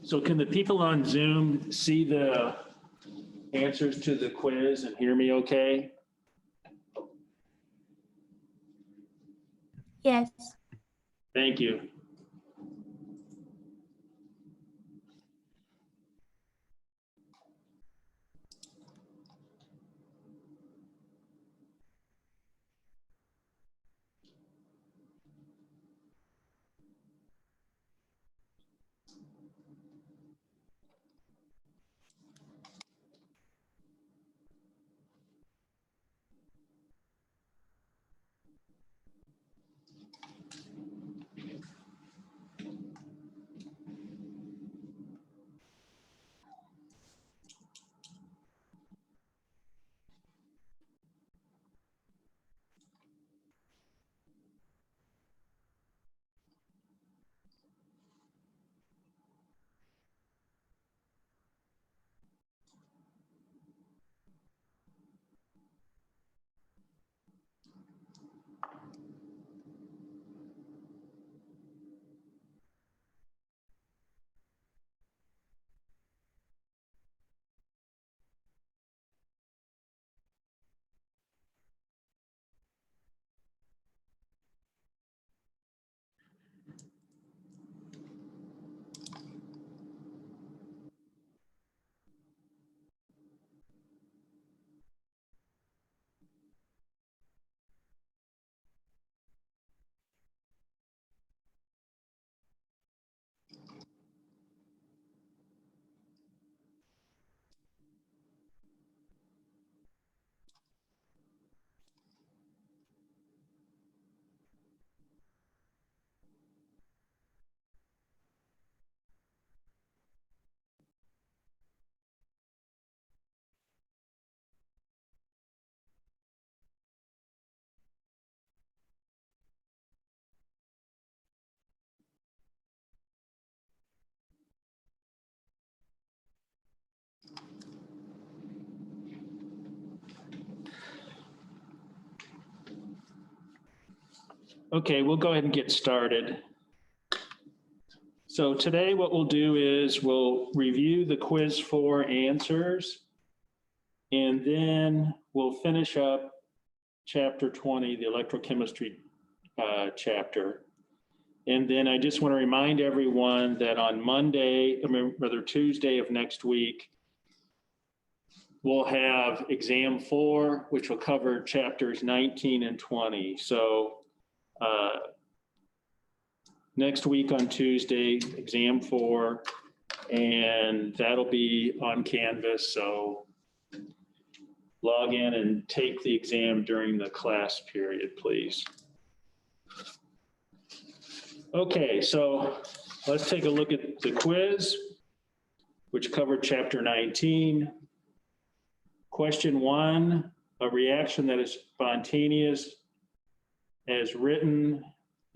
So can the people on Zoom see the answers to the quiz and hear me okay? Yes. Thank you. Okay, we'll go ahead and get started. So today what we'll do is we'll review the quiz 4 answers, and then we'll finish up chapter 20, the electrochemistry chapter. And then I just want to remind everyone that on Monday, rather Tuesday of next week, we'll have exam 4, which will cover chapters 19 and 20. So next week on Tuesday, exam 4, and that'll be on Canvas. So log in and take the exam during the class period, please. Okay, so let's take a look at the quiz, which covered chapter 19. Question 1, a reaction that is spontaneous as written,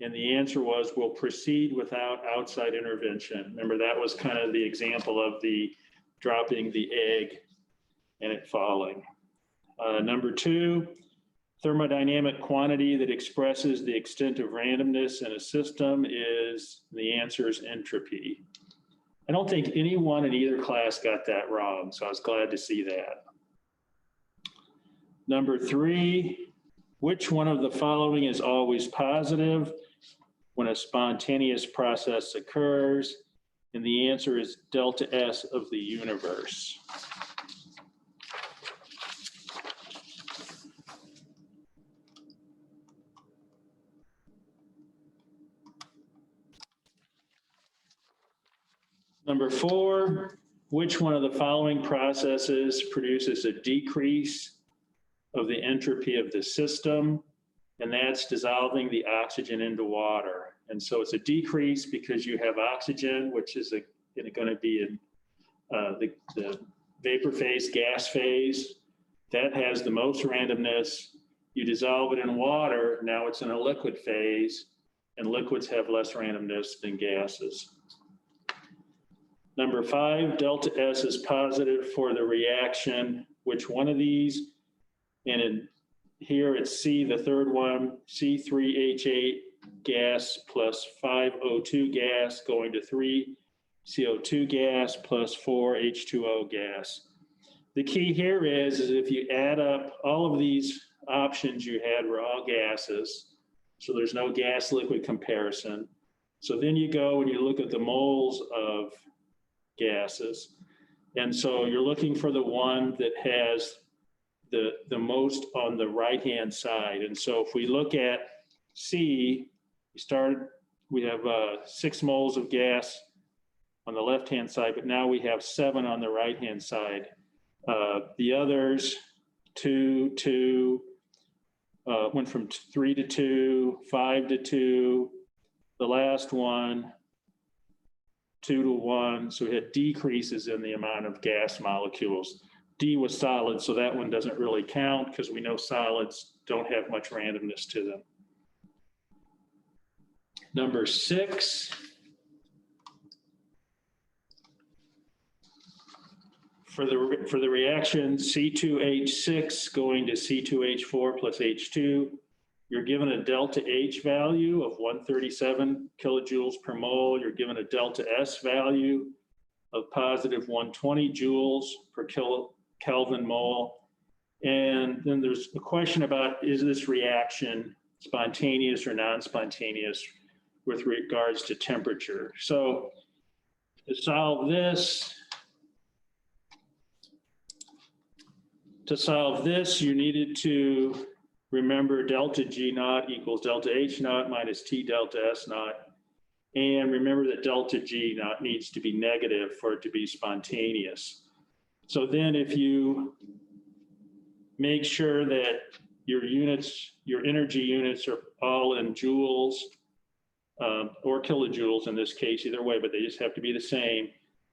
and the answer was will proceed without outside intervention. Remember, that was kind of the example of the dropping the egg and it falling. Number 2, thermodynamic quantity that expresses the extent of randomness in a system is, the answer is entropy. I don't think anyone in either class got that wrong, so I was glad to see that. Number 3, which one of the following is always positive when a spontaneous process occurs? And the answer is delta S of the universe. Number 4, which one of the following processes produces a decrease of the entropy of the system? And that's dissolving the oxygen into water. And so it's a decrease because you have oxygen, which is going to be in the vapor phase, gas phase. That has the most randomness. You dissolve it in water, now it's in a liquid phase, and liquids have less randomness than gases. Number 5, delta S is positive for the reaction. Which one of these? And here it's C, the third one, C3H8 gas plus 5O2 gas going to 3 CO2 gas plus 4 H2O gas. The key here is if you add up all of these options you had were all gases, so there's no gas liquid comparison. So then you go and you look at the moles of gases. And so you're looking for the one that has the most on the right-hand side. And so if we look at C, we have 6 moles of gas on the left-hand side, but now we have 7 on the right-hand side. The others, 2, 2, went from 3 to 2, 5 to 2. The last one, 2 to 1. So we had decreases in the amount of gas molecules. D was solid, so that one doesn't really count because we know solids don't have much randomness to them. Number 6. For the reaction C2H6 going to C2H4 plus H2, you're given a delta H value of 137 kilojoules per mole. You're given a delta S value of positive 120 joules per Kelvin mole. And then there's a question about, is this reaction spontaneous or non-spontaneous with regards to temperature? So to solve this, you needed to remember delta G naught equals delta H naught minus T delta S naught. And remember that delta G naught needs to be negative for it to be spontaneous. So then if you make sure that your units, your energy units are all in joules or kilojoules in this case, either way, but they just have to be the same.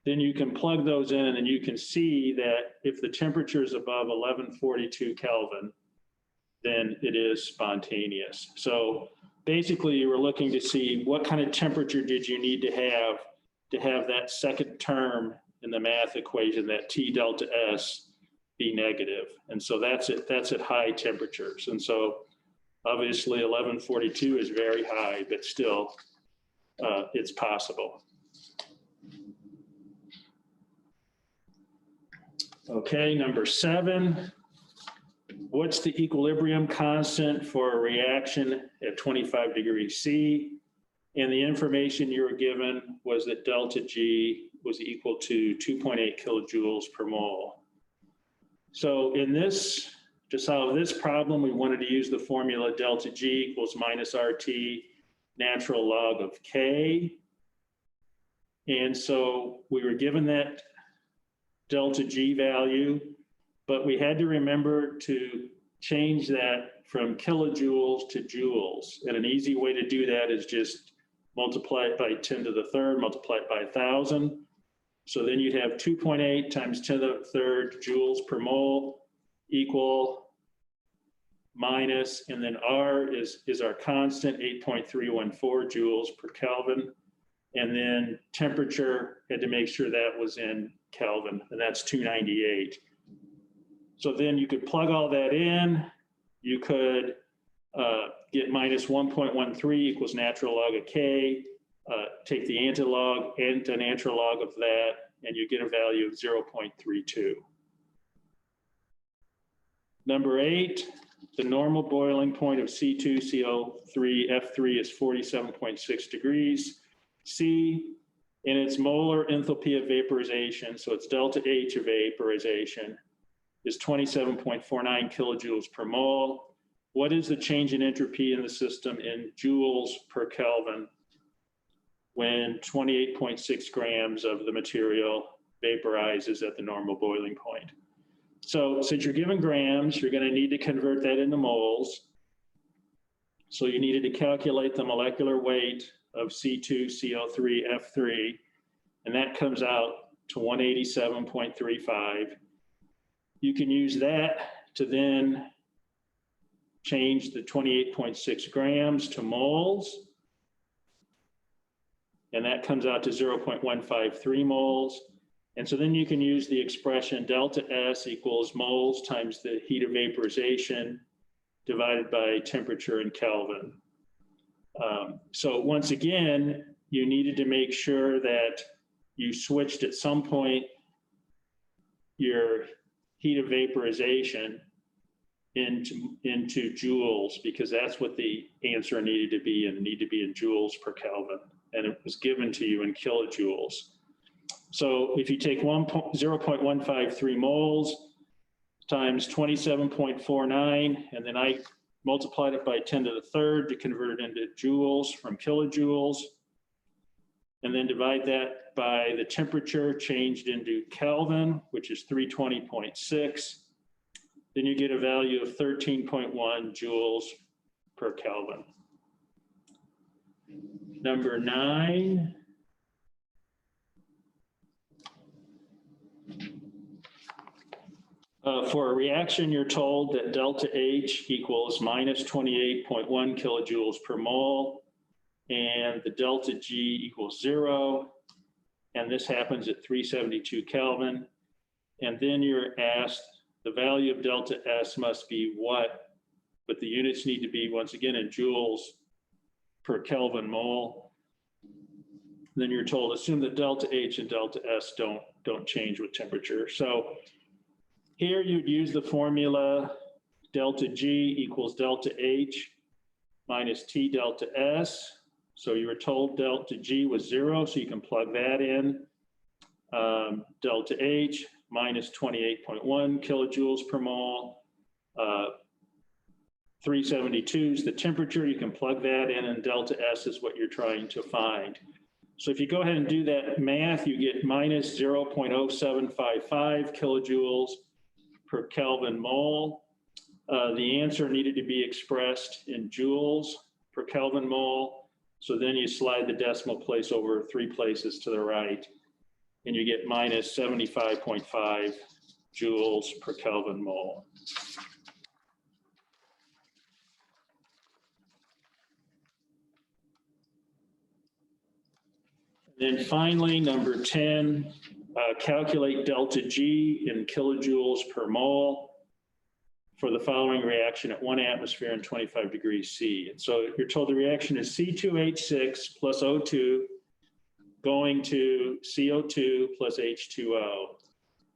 Then you can plug those in and you can see that if the temperature is above 1142 Kelvin, then it is spontaneous. So basically you were looking to see what kind of temperature did you need to have that second term in the math equation, that T delta S, be negative. And so that's at high temperatures. And so obviously 1142 is very high, but still it's possible. Okay, number 7, what's the equilibrium constant for a reaction at 25 degrees C? And the information you were given was that delta G was equal to 2.8 kilojoules per mole. So in this, to solve this problem, we wanted to use the formula delta G equals minus RT natural log of K. And so we were given that delta G value, but we had to remember to change that from kilojoules to joules. And an easy way to do that is just multiply it by 10 to the third, multiply it by 1,000. So then you'd have 2.8 times 10 to the third joules per mole equal minus, and then R is our constant, 8.314 joules per Kelvin. And then temperature, had to make sure that was in Kelvin, and that's 298. So then you could plug all that in. You could get minus 1.13 equals natural log of K, take the antinatural log of that, and you get a value of 0.32. Number 8, the normal boiling point of C2CO3F3 is 47.6 degrees C, and its molar enthalpy of vaporization, so it's delta H of vaporization, is 27.49 kilojoules per mole. What is the change in entropy in the system in joules per Kelvin when 28.6 grams of the material vaporizes at the normal boiling point? So since you're given grams, you're going to need to convert that into moles. So you needed to calculate the molecular weight of C2CO3F3, and that comes out to 187.35. You can use that to then change the 28.6 grams to moles, and that comes out to 0.153 moles. And so then you can use the expression delta S equals moles times the heat of vaporization divided by temperature in Kelvin. So once again, you needed to make sure that you switched at some point your heat of vaporization into joules, because that's what the answer needed to be, and need to be in joules per Kelvin. And it was given to you in kilojoules. So if you take 0.153 moles times 27.49, and then I multiplied it by 10 to the third to convert it into joules from kilojoules, and then divide that by the temperature changed into Kelvin, which is 320.6, then you get a value of 13.1 joules per Kelvin. Number 9. For a reaction, you're told that delta H equals minus 28.1 kilojoules per mole, and the delta G equals 0, and this happens at 372 Kelvin. And then you're asked, the value of delta S must be what? But the units need to be, once again, in joules per Kelvin mole. Then you're told, assume that delta H and delta S don't change with temperature. So here you'd use the formula delta G equals delta H minus T delta S. So you were told delta G was 0, so you can plug that in. Delta H minus 28.1 kilojoules per mole. 372 is the temperature, you can plug that in, and delta S is what you're trying to find. So if you go ahead and do that math, you get minus 0.0755 kilojoules per Kelvin mole. The answer needed to be expressed in joules per Kelvin mole. So then you slide the decimal place over 3 places to the right, and you get minus 75.5 joules per Kelvin mole. Then finally, number 10, calculate delta G in kilojoules per mole for the following reaction at 1 atmosphere and 25 degrees C. And so you're told the reaction is C2H6 plus O2 going to CO2 plus H2O.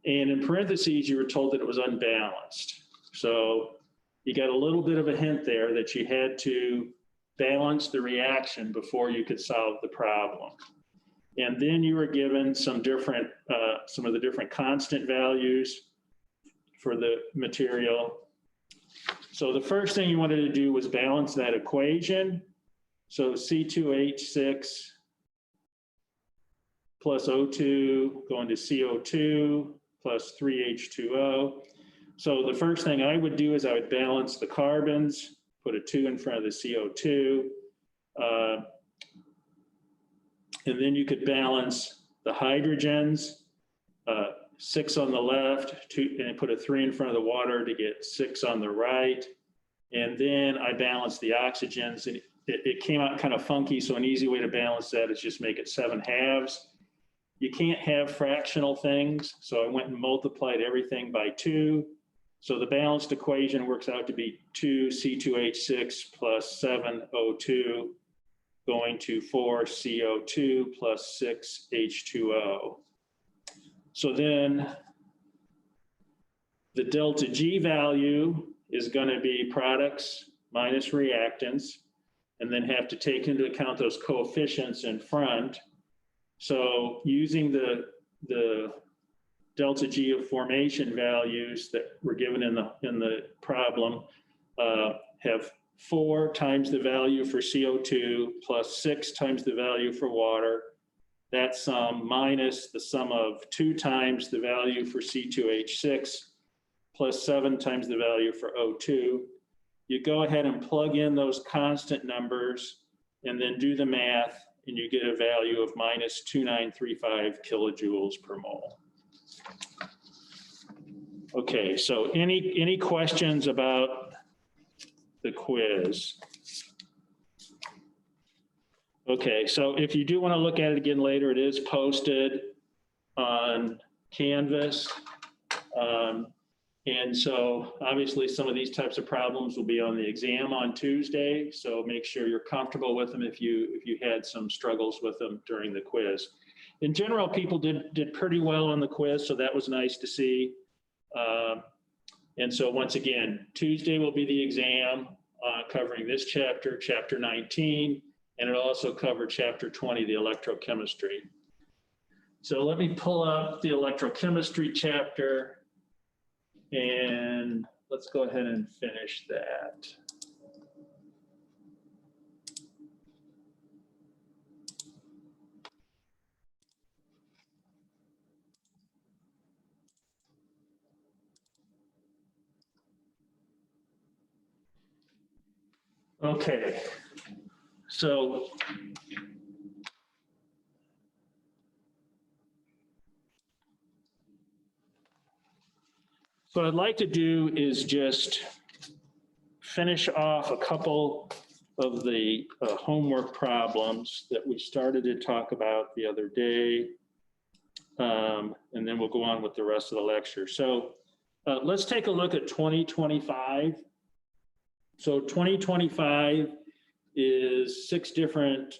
And in parentheses, you were told that it was unbalanced. So you got a little bit of a hint there that you had to balance the reaction before you could solve the problem. And then you were given some of the different constant values for the material. So the first thing you wanted to do was balance that equation. So C2H6 plus O2 going to CO2 plus 3H2O. So the first thing I would do is I would balance the carbons, put a 2 in front of the CO2. And then you could balance the hydrogens, 6 on the left, 2, and put a 3 in front of the water to get 6 on the right. And then I balanced the oxygens, and it came out kind of funky. So an easy way to balance that is just make it 7 halves. You can't have fractional things. So I went and multiplied everything by 2. So the balanced equation works out to be 2 C2H6 plus 7 O2 going to 4 CO2 plus 6 H2O. So then the delta G value is going to be products minus reactants, and then have to take into account those coefficients in front. So using the delta G of formation values that were given in the problem, have 4 times the value for CO2 plus 6 times the value for water. That sum minus the sum of 2 times the value for C2H6 plus 7 times the value for O2. You go ahead and plug in those constant numbers and then do the math, and you get a value of minus 2935 kilojoules per mole. Okay, so any questions about the quiz? Okay, so if you do want to look at it again later, it is posted on Canvas. And so obviously some of these types of problems will be on the exam on Tuesday. So make sure you're comfortable with them if you had some struggles with them during the quiz. in general, people did pretty well on the quiz, so that was nice to see. And so once again, Tuesday will be the exam covering this chapter, chapter 19, and it'll also cover chapter 20, the electrochemistry. So let me pull up the electrochemistry chapter, and let's go ahead and finish that. Okay, so what I'd like to do is just finish off a couple of the homework problems that we started to talk about the other day, and then we'll go on with the rest of the lecture. So let's take a look at 2025. So 2025 is 6 different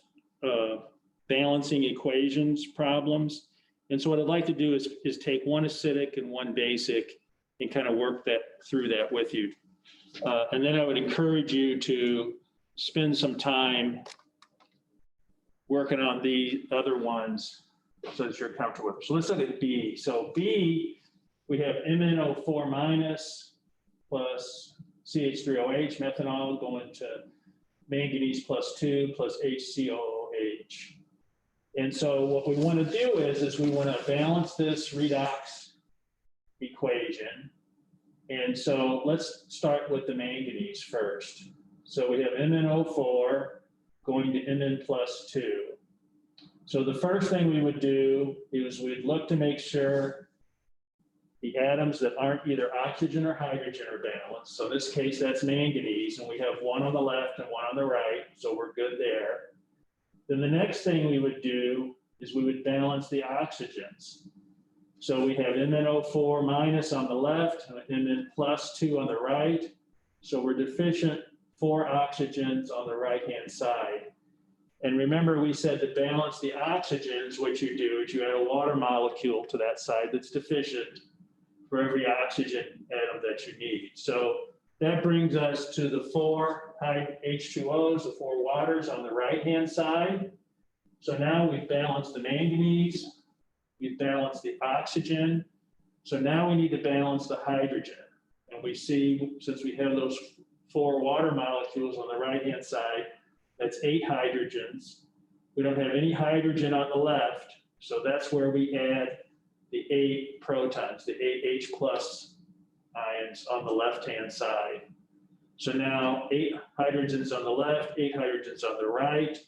balancing equations problems. And so what I'd like to do is take one acidic and one basic and kind of work that through that with you. And then I would encourage you to spend some time working on the other ones so that you're comfortable with. So let's look at B. So B, we have MnO4 minus plus CH3OH, methanol, going to manganese plus 2 plus HCOOH. And so what we want to do is we want to balance this redox equation. And so let's start with the manganese first. So we have MnO4 going to Mn plus 2. So the first thing we would do is we'd look to make sure the atoms that aren't either oxygen or hydrogen are balanced. So in this case, that's manganese, and we have one on the left and one on the right, so we're good there. Then the next thing we would do is we would balance the oxygens. So we have MnO4 minus on the left, and Mn plus 2 on the right. So we're deficient 4 oxygens on the right-hand side. And remember, we said to balance the oxygens, what you do is you add a water molecule to that side that's deficient for every oxygen atom that you need. So that brings us to the 4 H2Os, the 4 waters on the right-hand side. So now we've balanced the manganese, we've balanced the oxygen. So now we need to balance the hydrogen. And we see, since we have those 4 water molecules on the right-hand side, that's 8 hydrogens. We don't have any hydrogen on the left, so that's where we add the 8 protons, the 8 H plus ions on the left-hand side. So now 8 hydrogens on the left, 8 hydrogens on the right.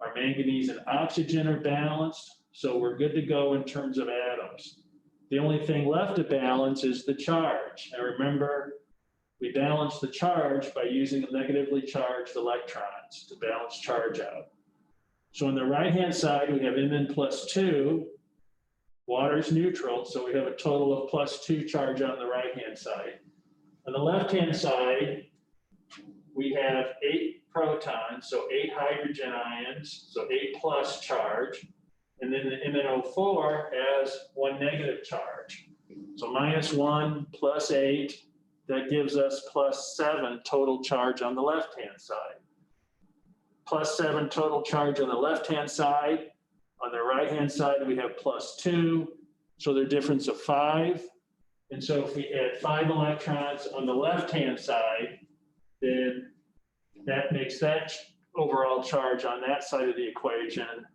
Our manganese and oxygen are balanced, so we're good to go in terms of atoms. The only thing left to balance is the charge. Now remember, we balance the charge by using negatively charged electrons to balance charge out. So on the right-hand side, we have Mn plus 2. Water's neutral, so we have a total of plus 2 charge on the right-hand side. On the left-hand side, we have 8 protons, so 8 hydrogen ions, so 8 plus charge. And then the MnO4 has 1 negative charge. So -1 plus 8, that gives us plus 7 total charge on the left-hand side. Plus 7 total charge on the left-hand side. On the right-hand side, we have plus 2, so they're a difference of 5. And so if we add 5 electrons on the left-hand side, then that makes that overall charge on that side of the equation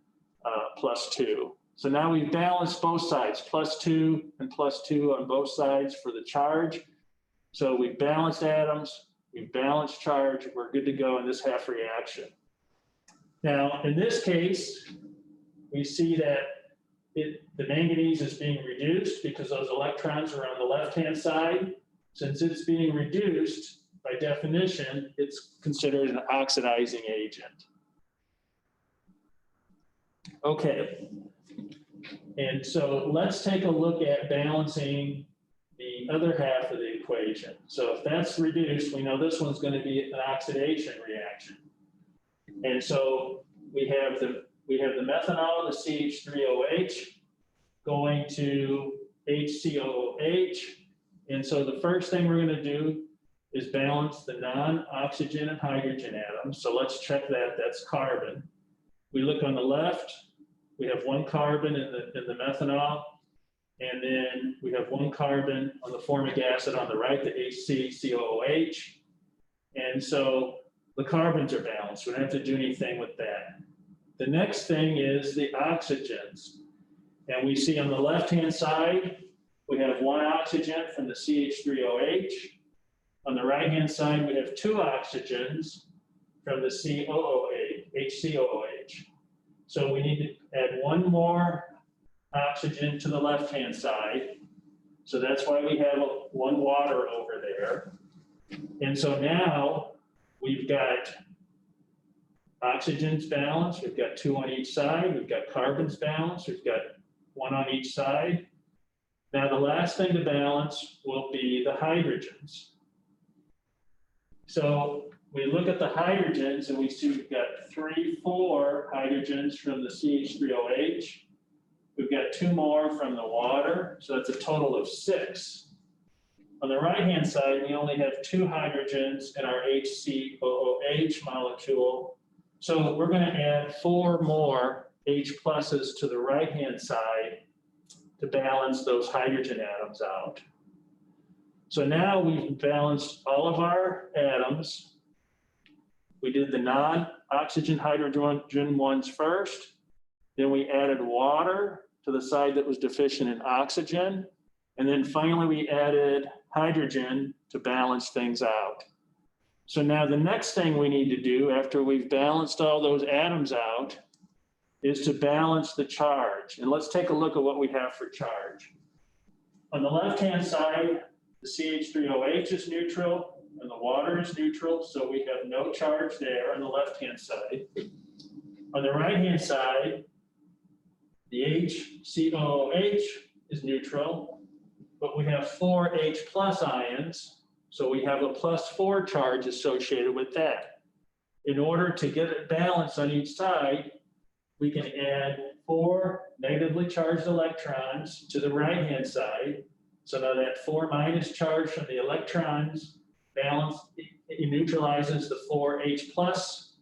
plus 2. So now we've balanced both sides, plus 2 and plus 2 on both sides for the charge. So we've balanced atoms, we've balanced charge, we're good to go in this half reaction. Now, in this case, we see that the manganese is being reduced because those electrons are on the left-hand side. Since it's being reduced, by definition, it's considered an oxidizing agent. Okay, and so let's take a look at balancing the other half of the equation. So if that's reduced, we know this one's going to be an oxidation reaction. And so we have the we have the methanol, the CH3OH, going to HCOOH. And so the first thing we're going to do is balance the non-oxygen and hydrogen atoms. So let's check that. That's carbon. We look on the left, we have one carbon in the methanol, and then we have one carbon on the formic acid on the right, the HCCOOH. And so the carbons are balanced. We don't have to do anything with that. The next thing is the oxygens. And we see on the left-hand side, we have one oxygen from the CH3OH. On the right-hand side, we have two oxygens from the HCOOH. So we need to add one more oxygen to the left-hand side. So that's why we have one water over there. And so now we've got oxygens balanced. We've got two on each side. We've got carbons balanced. We've got one on each side. Now the last thing to balance will be the hydrogens. So we look at the hydrogens and we see we've got 4 hydrogens from the CH3OH. We've got 2 more from the water, so that's a total of 6. On the right-hand side, we only have 2 hydrogens in our HCOOH molecule. So we're going to add 4 more H pluses to the right-hand side to balance those hydrogen atoms out. So now we've balanced all of our atoms. We did the non-oxygen hydrogen ones first. Then we added water to the side that was deficient in oxygen. And then finally we added hydrogen to balance things out. So now the next thing we need to do after we've balanced all those atoms out is to balance the charge. And let's take a look at what we have for charge. On the left-hand side, the CH3OH is neutral and the water is neutral, so we have no charge there on the left-hand side. On the right-hand side, the HCOOH is neutral, but we have 4 H plus ions, so we have a +4 charge associated with that. In order to get it balanced on each side, we can add 4 negatively charged electrons to the right-hand side. So now that 4 minus charge from the electrons it neutralizes the 4 H plus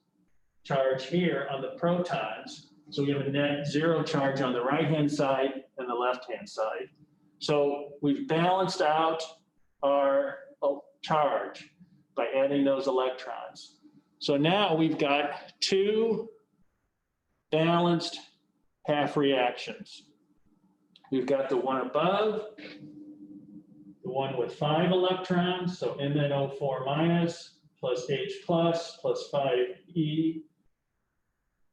charge here on the protons. So we have a net 0 charge on the right-hand side and the left-hand side. So we've balanced out our charge by adding those electrons. So now we've got 2 balanced half reactions. We've got the one above, the one with 5 electrons, so MnO4 minus plus H plus 5E,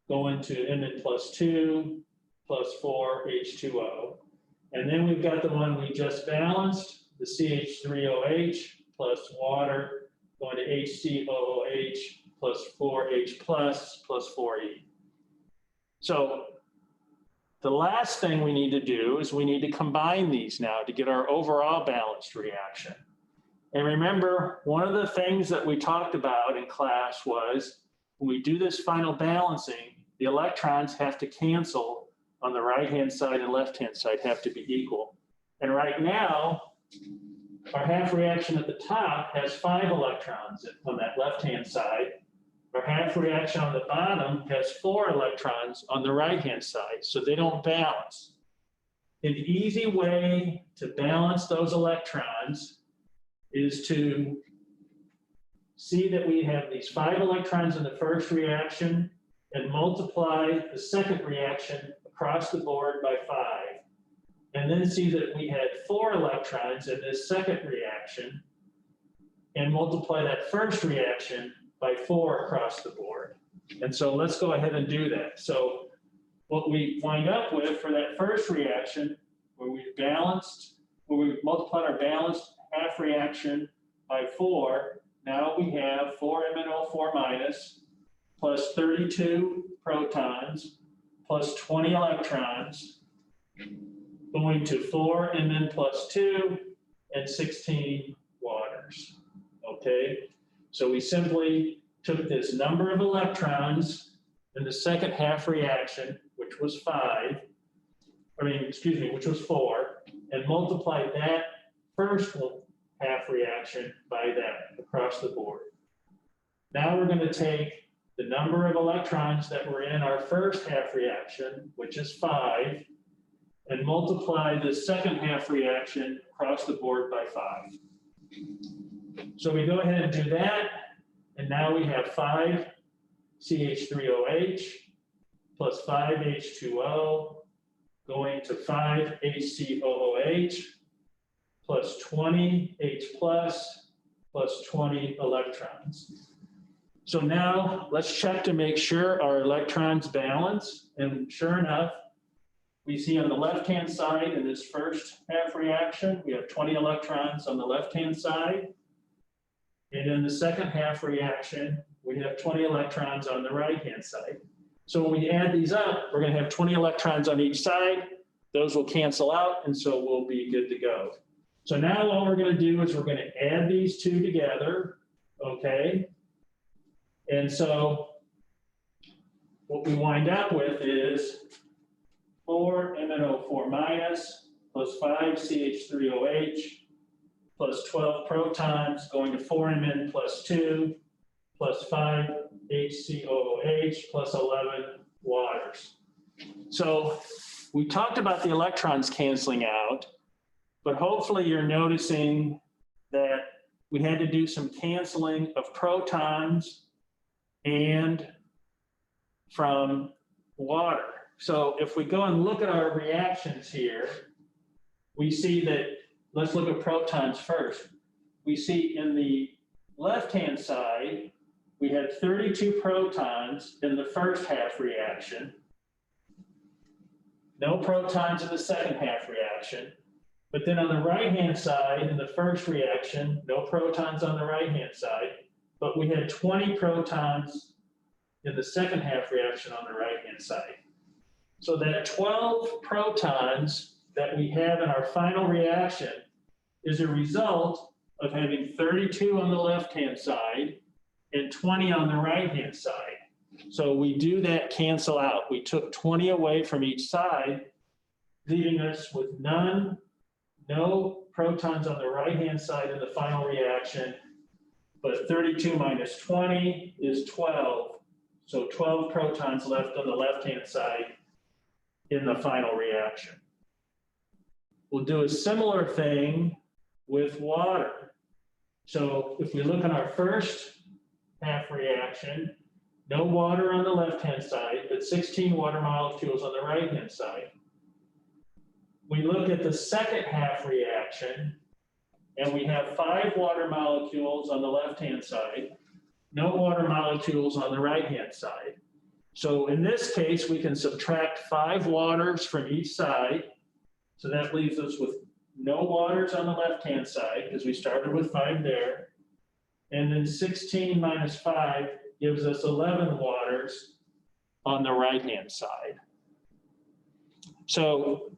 going to Mn plus 2 plus 4 H2O. And then we've got the one we just balanced, the CH3OH plus water, going to HCOOH plus 4H plus 4E. So the last thing we need to do is we need to combine these now to get our overall balanced reaction. And remember, one of the things that we talked about in class was when we do this final balancing, the electrons have to cancel on the right-hand side and left-hand side have to be equal. And right now, our half reaction at the top has 5 electrons on that left-hand side. Our half reaction on the bottom has 4 electrons on the right-hand side, so they don't balance. An easy way to balance those electrons is to see that we have these 5 electrons in the first reaction and multiply the second reaction across the board by 5. And then see that we had 4 electrons in this second reaction and multiply that first reaction by 4 across the board. And so let's go ahead and do that. So what we wind up with for that first reaction, where we multiplied our balanced half reaction by 4, now we have 4 MnO4 minus plus 32 protons plus 20 electrons going to 4 Mn plus 2 and 16 waters, okay? So we simply took this number of electrons in the second half reaction, which was 5, which was 4, and multiply that first half reaction by that across the board. Now we're going to take the number of electrons that were in our first half reaction, which is 5, and multiply the second half reaction across the board by 5. So we go ahead and do that, and now we have 5 CH3OH plus 5 H2O going to 5 HCOOH plus 20 H plus 20 electrons. So now let's check to make sure our electrons balance, and sure enough, we see on the left-hand side in this first half reaction, we have 20 electrons on the left-hand side. And in the second half reaction, we have 20 electrons on the right-hand side. So when we add these up, we're going to have 20 electrons on each side. Those will cancel out, and so we'll be good to go. So now all we're going to do is we're going to add these two together, okay? And so what we wind up with is 4 MnO4 minus plus 5 CH3OH plus 12 protons going to 4 Mn plus 2 plus 5 HCOOH plus 11 waters. So we talked about the electrons canceling out, but hopefully you're noticing that we had to do some canceling of protons and from water. So if we go and look at our reactions here, we see that, let's look at protons first. We see in the left-hand side, we had 32 protons in the first half reaction, no protons in the second half reaction. But then on the right-hand side, in the first reaction, no protons on the right-hand side, but we had 20 protons in the second half reaction on the right-hand side. So that 12 protons that we have in our final reaction is a result of having 32 on the left-hand side and 20 on the right-hand side. So we do that cancel out. We took 20 away from each side, leaving us with no protons on the right-hand side in the final reaction, but 32 minus 20 is 12. So 12 protons left on the left-hand side in the final reaction. We'll do a similar thing with water. So if we look at our first half reaction, no water on the left-hand side, but 16 water molecules on the right-hand side. We look at the second half reaction, and we have 5 water molecules on the left-hand side, no water molecules on the right-hand side. So in this case, we can subtract 5 waters from each side. So that leaves us with no waters on the left-hand side, because we started with 5 there. And then 16 minus 5 gives us 11 waters on the right-hand side. So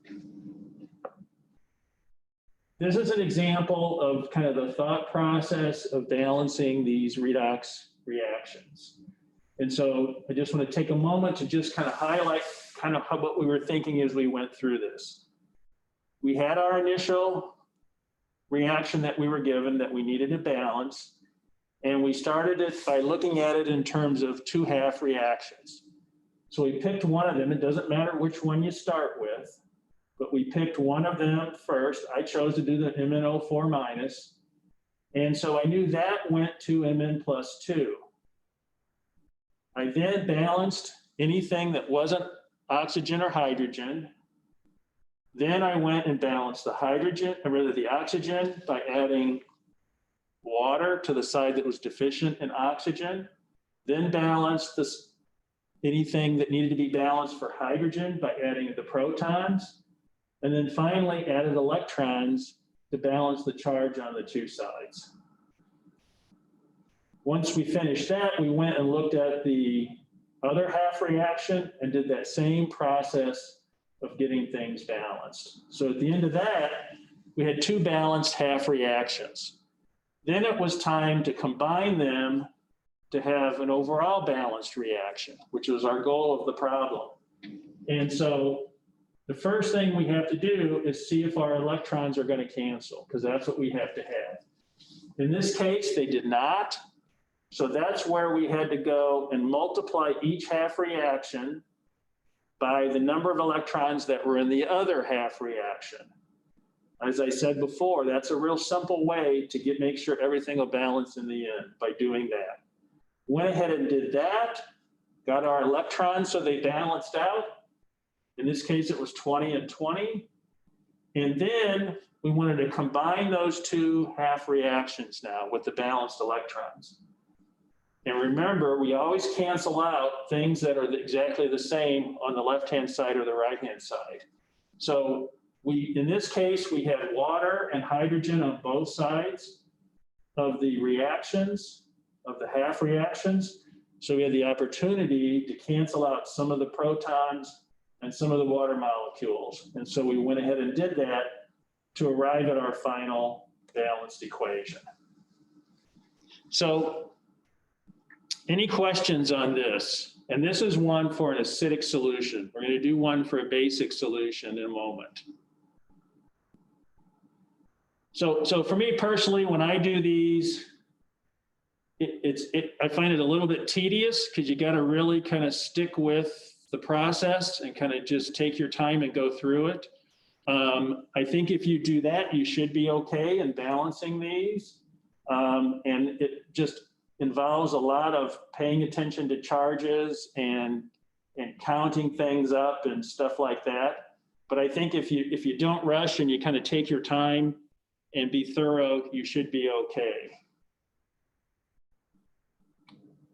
this is an example of kind of the thought process of balancing these redox reactions. And so I just want to take a moment to just kind of highlight kind of what we were thinking as we went through this. We had our initial reaction that we were given that we needed to balance, and we started it by looking at it in terms of 2 half reactions. So we picked one of them. It doesn't matter which one you start with, but we picked one of them first. I chose to do the MnO4 minus, and so I knew that went to Mn plus 2. I then balanced anything that wasn't oxygen or hydrogen. Then I went and balanced the hydrogen, or rather the oxygen, by adding water to the side that was deficient in oxygen. Then balanced anything that needed to be balanced for hydrogen by adding the protons. And then finally added electrons to balance the charge on the 2 sides. Once we finished that, we went and looked at the other half reaction and did that same process of getting things balanced. So at the end of that, we had 2 balanced half reactions. Then it was time to combine them to have an overall balanced reaction, which was our goal of the problem. And so the first thing we have to do is see if our electrons are going to cancel, because that's what we have to have. In this case, they did not. So that's where we had to go and multiply each half reaction by the number of electrons that were in the other half reaction. As I said before, that's a real simple way to make sure everything will balance in the end by doing that. Went ahead and did that, got our electrons so they balanced out. In this case, it was 20 and 20. And then we wanted to combine those two half reactions now with the balanced electrons. And remember, we always cancel out things that are exactly the same on the left-hand side or the right-hand side. So in this case, we had water and hydrogen on both sides of the reactions, of the half reactions. So we had the opportunity to cancel out some of the protons and some of the water molecules. And so we went ahead and did that to arrive at our final balanced equation. So any questions on this? And this is one for an acidic solution. We're going to do one for a basic solution in a moment. So for me personally, when I do these, I find it a little bit tedious because you got to really kind of stick with the process and kind of just take your time and go through it. I think if you do that, you should be okay in balancing these. And it just involves a lot of paying attention to charges and counting things up and stuff like that. But I think if you don't rush and you kind of take your time and be thorough, you should be okay.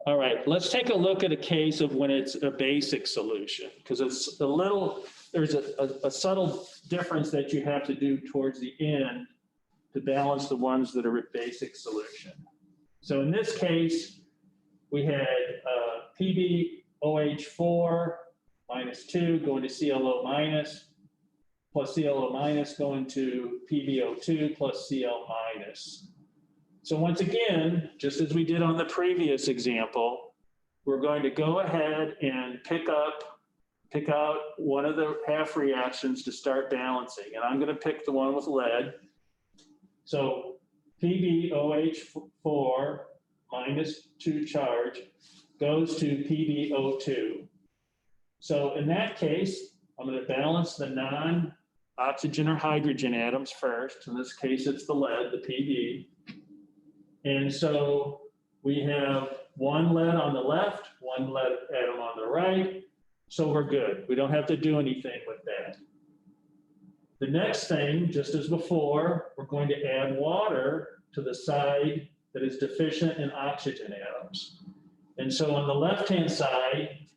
All right, let's take a look at a case of when it's a basic solution, because it's there's a subtle difference that you have to do towards the end to balance the ones that are a basic solution. So in this case, we had PbOH4 minus 2 going to ClO minus, plus ClO minus going to PbO2 plus Cl minus. So once again, just as we did on the previous example, we're going to go ahead and pick out one of the half reactions to start balancing. And I'm going to pick the one with lead. So PbOH4 minus 2 charge goes to PbO2. So in that case, I'm going to balance the non-oxygen or hydrogen atoms first. In this case, it's the lead, the Pb. And so we have one lead on the left, one lead atom on the right. So we're good. We don't have to do anything with that. The next thing, just as before, we're going to add water to the side that is deficient in oxygen atoms. And so on the left-hand side,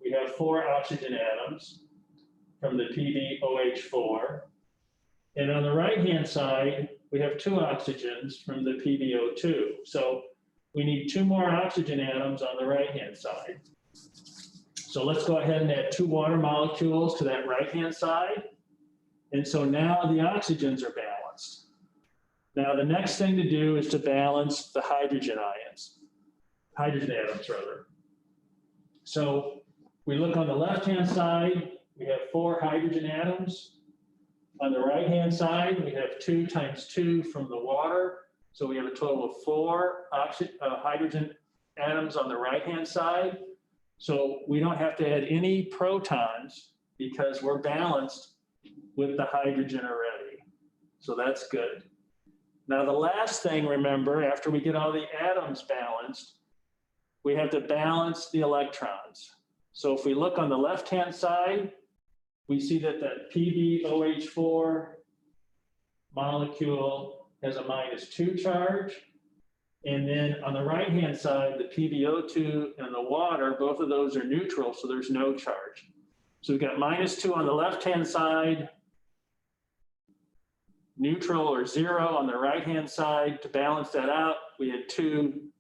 we have 4 oxygen atoms from the PbOH4. And on the right-hand side, we have 2 oxygens from the PbO2. So we need 2 more oxygen atoms on the right-hand side. So let's go ahead and add 2 water molecules to that right-hand side. And so now the oxygens are balanced. Now the next thing to do is to balance the hydrogen atoms rather. So we look on the left-hand side, we have 4 hydrogen atoms. On the right-hand side, we have 2 times 2 from the water. So we have a total of 4 hydrogen atoms on the right-hand side. So we don't have to add any protons because we're balanced with the hydrogen already. So that's good. Now the last thing, remember, after we get all the atoms balanced, we have to balance the electrons. So if we look on the left-hand side, we see that the PbOH4 molecule has a -2 charge. And then on the right-hand side, the PbO2 and the water, both of those are neutral, so there's no charge. So we've got -2 on the left-hand side, neutral or 0 on the right-hand side. To balance that out, we had 2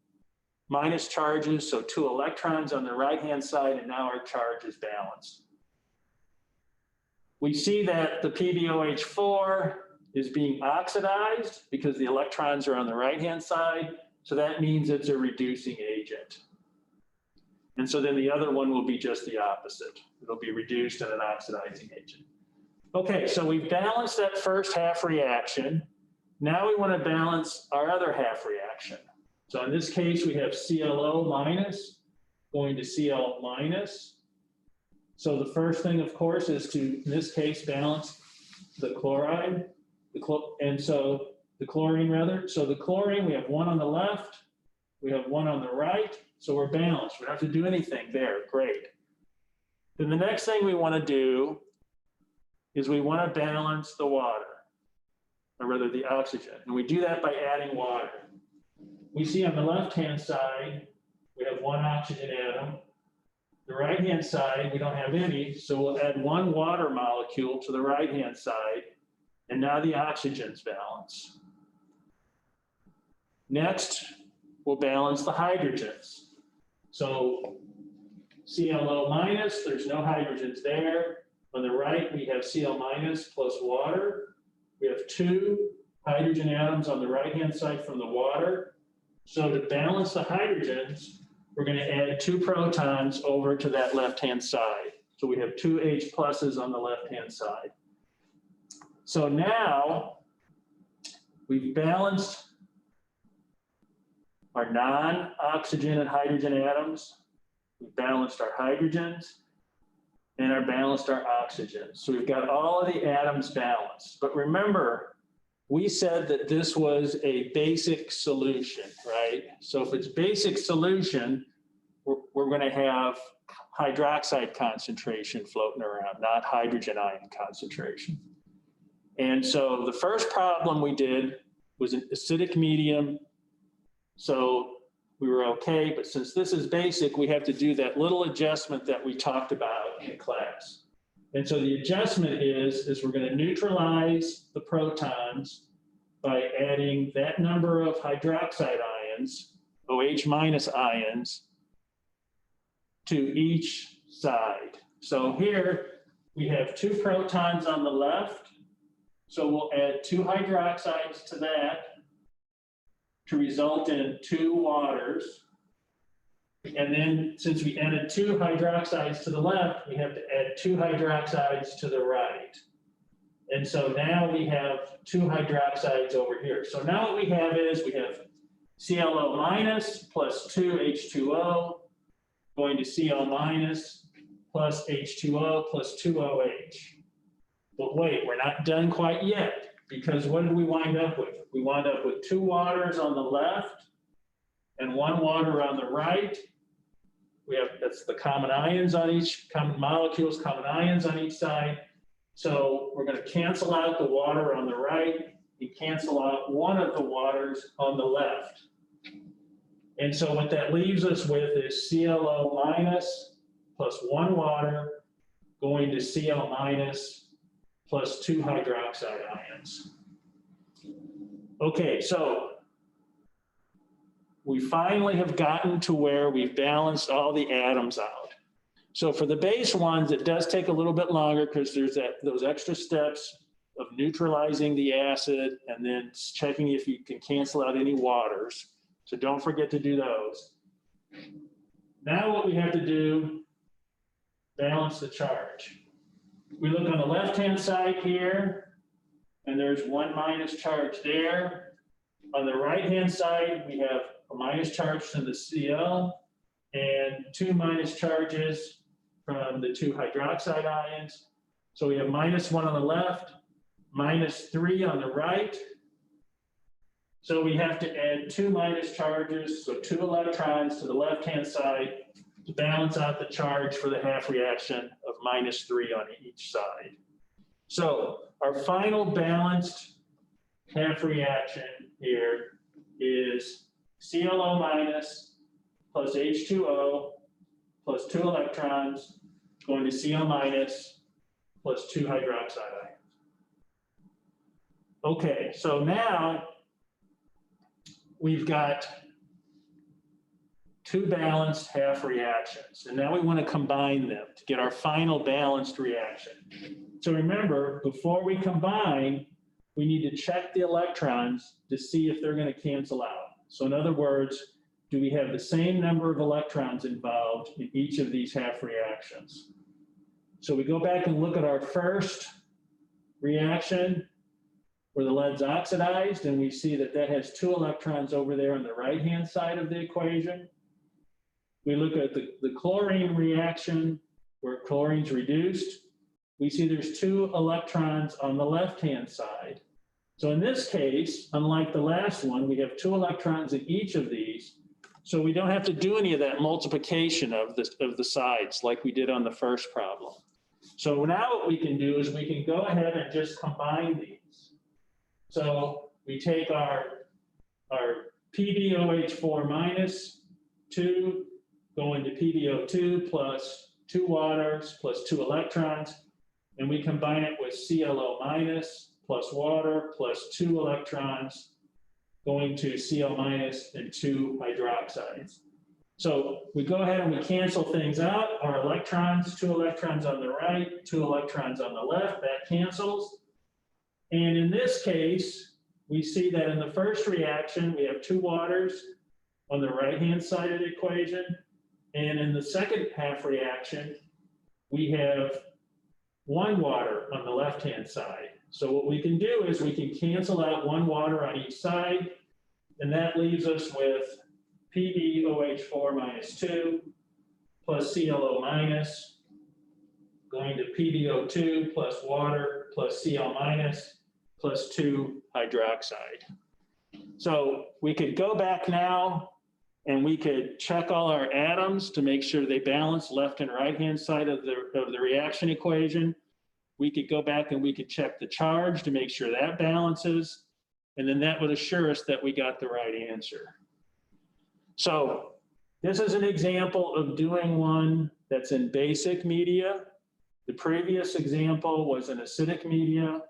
minus charges, so 2 electrons on the right-hand side, and now our charge is balanced. We see that the PbOH4 is being oxidized because the electrons are on the right-hand side, So that means it's a reducing agent. And so then the other one will be just the opposite. It'll be reduced and an oxidizing agent. Okay, so we've balanced that first half reaction. Now we want to balance our other half reaction. So in this case, we have ClO minus going to Cl minus. So the first thing, of course, is to, in this case, balance the chloride, and so the chlorine rather. So the chlorine, we have one on the left, we have one on the right, so we're balanced. We don't have to do anything there, great. Then the next thing we want to do is we want to balance the water, or rather the oxygen, and we do that by adding water. We see on the left-hand side, we have one oxygen atom. The right-hand side, we don't have any, so we'll add one water molecule to the right-hand side, and now the oxygen's balanced. Next, we'll balance the hydrogens. So ClO minus, there's no hydrogens there. On the right, we have Cl minus plus water. We have two hydrogen atoms on the right-hand side from the water. So to balance the hydrogens, we're going to add two protons over to that left-hand side. So we have two H pluses on the left-hand side. So now we've balanced our non-oxygen and hydrogen atoms. We've balanced our hydrogens and balanced our oxygens. So we've got all of the atoms balanced. But remember, we said that this was a basic solution, right? So if it's basic solution, we're going to have hydroxide concentration floating around, not hydrogen ion concentration. And so the first problem we did was an acidic medium. So we were okay, but since this is basic, we have to do that little adjustment that we talked about in class. And so the adjustment is we're going to neutralize the protons by adding that number of hydroxide ions, OH minus ions, to each side. So here we have two protons on the left. So we'll add two hydroxides to that to result in two waters. And then since we added two hydroxides to the left, we have to add two hydroxides to the right. And so now we have two hydroxides over here. So now what we have is we have ClO minus plus 2 H2O going to Cl minus plus H2O plus 2 OH. But wait, we're not done quite yet, because what did we wind up with? We wound up with two waters on the left and one water on the right. We have, that's the common ions on each, common molecules, common ions on each side. So we're going to cancel out the water on the right and cancel out one of the waters on the left. And so what that leaves us with is ClO minus plus one water going to Cl minus plus two hydroxide ions. Okay, so we finally have gotten to where we've balanced all the atoms out. So for the base ones, it does take a little bit longer because there's those extra steps of neutralizing the acid and then checking if you can cancel out any waters. So don't forget to do those. Now what we have to do, balance the charge. We look on the left-hand side here, and there's one minus charge there. On the right-hand side, we have a minus charge to the Cl and two minus charges from the two hydroxide ions. So we have -1 on the left, -3 on the right. So we have to add two minus charges, so two electrons to the left-hand side to balance out the charge for the half reaction of -3 on each side. So our final balanced half reaction here is ClO minus plus H2O plus two electrons going to Cl minus plus two hydroxide ions. Okay, so now we've got two balanced half reactions, and now we want to combine them to get our final balanced reaction. So remember, before we combine, we need to check the electrons to see if they're going to cancel out. So in other words, do we have the same number of electrons involved in each of these half reactions? So we go back and look at our first reaction where the lead's oxidized, and we see that that has 2 electrons over there on the right-hand side of the equation. We look at the chlorine reaction where chlorine's reduced. We see there's 2 electrons on the left-hand side. So in this case, unlike the last one, we have 2 electrons in each of these. So we don't have to do any of that multiplication of the sides like we did on the first problem. So now what we can do is we can go ahead and just combine these. So we take our PbOH4 minus 2, go into PbO2 plus 2 waters plus 2 electrons, and we combine it with ClO minus plus water plus 2 electrons going to Cl minus and 2 hydroxides. So we go ahead and we cancel things out. Our electrons, 2 electrons on the right, 2 electrons on the left, that cancels. And in this case, we see that in the first reaction, we have 2 waters on the right-hand side of the equation. And in the second half reaction, we have 1 water on the left-hand side. So what we can do is we can cancel out 1 water on each side, and that leaves us with PbOH4 minus 2 plus ClO minus going to PbO2 plus water plus Cl minus plus 2 hydroxide. So we could go back now and we could check all our atoms to make sure they balance left and right-hand side of the reaction equation. We could go back and we could check the charge to make sure that balances, and then that would assure us that we got the right answer. So this is an example of doing one that's in basic media. The previous example was in acidic media.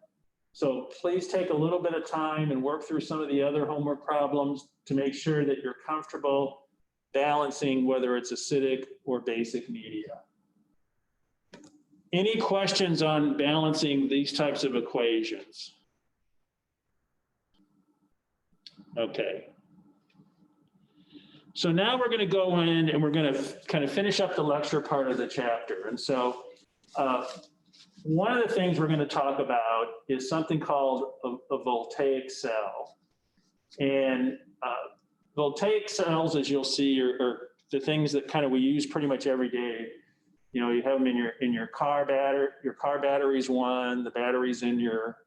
So please take a little bit of time and work through some of the other homework problems to make sure that you're comfortable balancing whether it's acidic or basic media. Any questions on balancing these types of equations? Okay. So now we're going to go in and we're going to kind of finish up the lecture part of the chapter. And so one of the things we're going to talk about is something called a voltaic cell. And voltaic cells, as you'll see, are the things that kind of we use pretty much every day. You know, you have them in your car battery. Your car battery's one. The battery's in your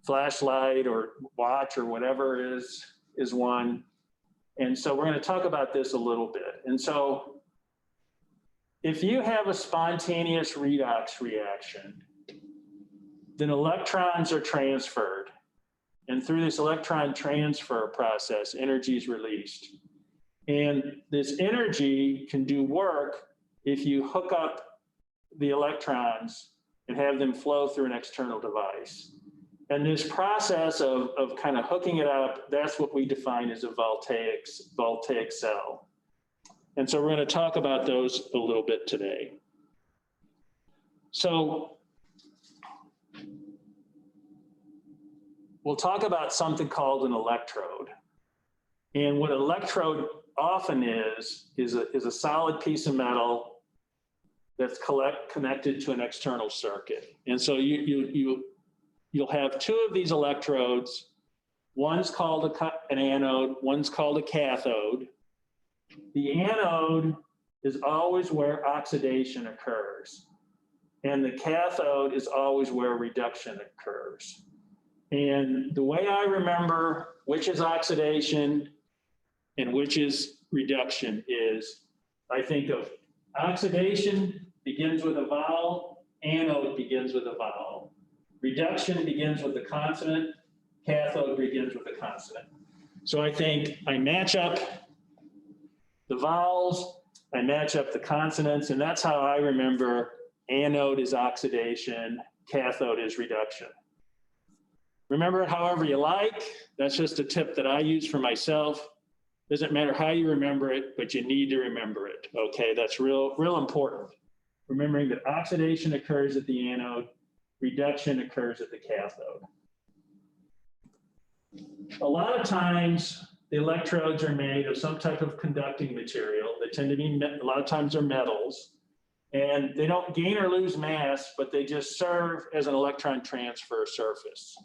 flashlight or watch or whatever is one. And so we're going to talk about this a little bit. And so if you have a spontaneous redox reaction, then electrons are transferred. And through this electron transfer process, energy is released. And this energy can do work if you hook up the electrons and have them flow through an external device. And this process of kind of hooking it up, that's what we define as a voltaic cell. And so we're going to talk about those a little bit today. So we'll talk about something called an electrode. And what an electrode often is a solid piece of metal that's connected to an external circuit. And so you'll have 2 of these electrodes. One's called an anode, one's called a cathode. The anode is always where oxidation occurs, and the cathode is always where reduction occurs. And the way I remember which is oxidation and which is reduction is, I think of oxidation begins with a vowel, anode begins with a vowel. Reduction begins with the consonant, cathode begins with a consonant. So I think I match up the vowels, I match up the consonants, and that's how I remember anode is oxidation, cathode is reduction. Remember it however you like. That's just a tip that I use for myself. Doesn't matter how you remember it, but you need to remember it, okay? That's real important. Remembering that oxidation occurs at the anode, reduction occurs at the cathode. A lot of times the electrodes are made of some type of conducting material. They tend to be, a lot of times they're metals. And they don't gain or lose mass, but they just serve as an electron transfer surface.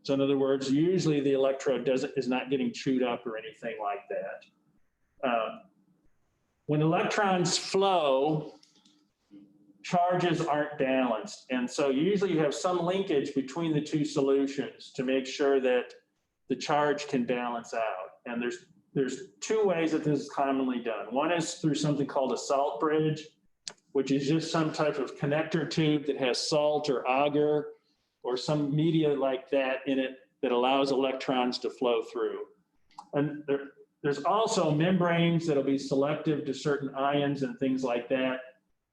So in other words, usually the electrode is not getting chewed up or anything like that. When electrons flow, charges aren't balanced. And so usually you have some linkage between the two solutions to make sure that the charge can balance out. And there's two ways that this is commonly done. One is through something called a salt bridge, which is just some type of connector tube that has salt or agar or some media like that in it that allows electrons to flow through. And there's also membranes that'll be selective to certain ions and things like that.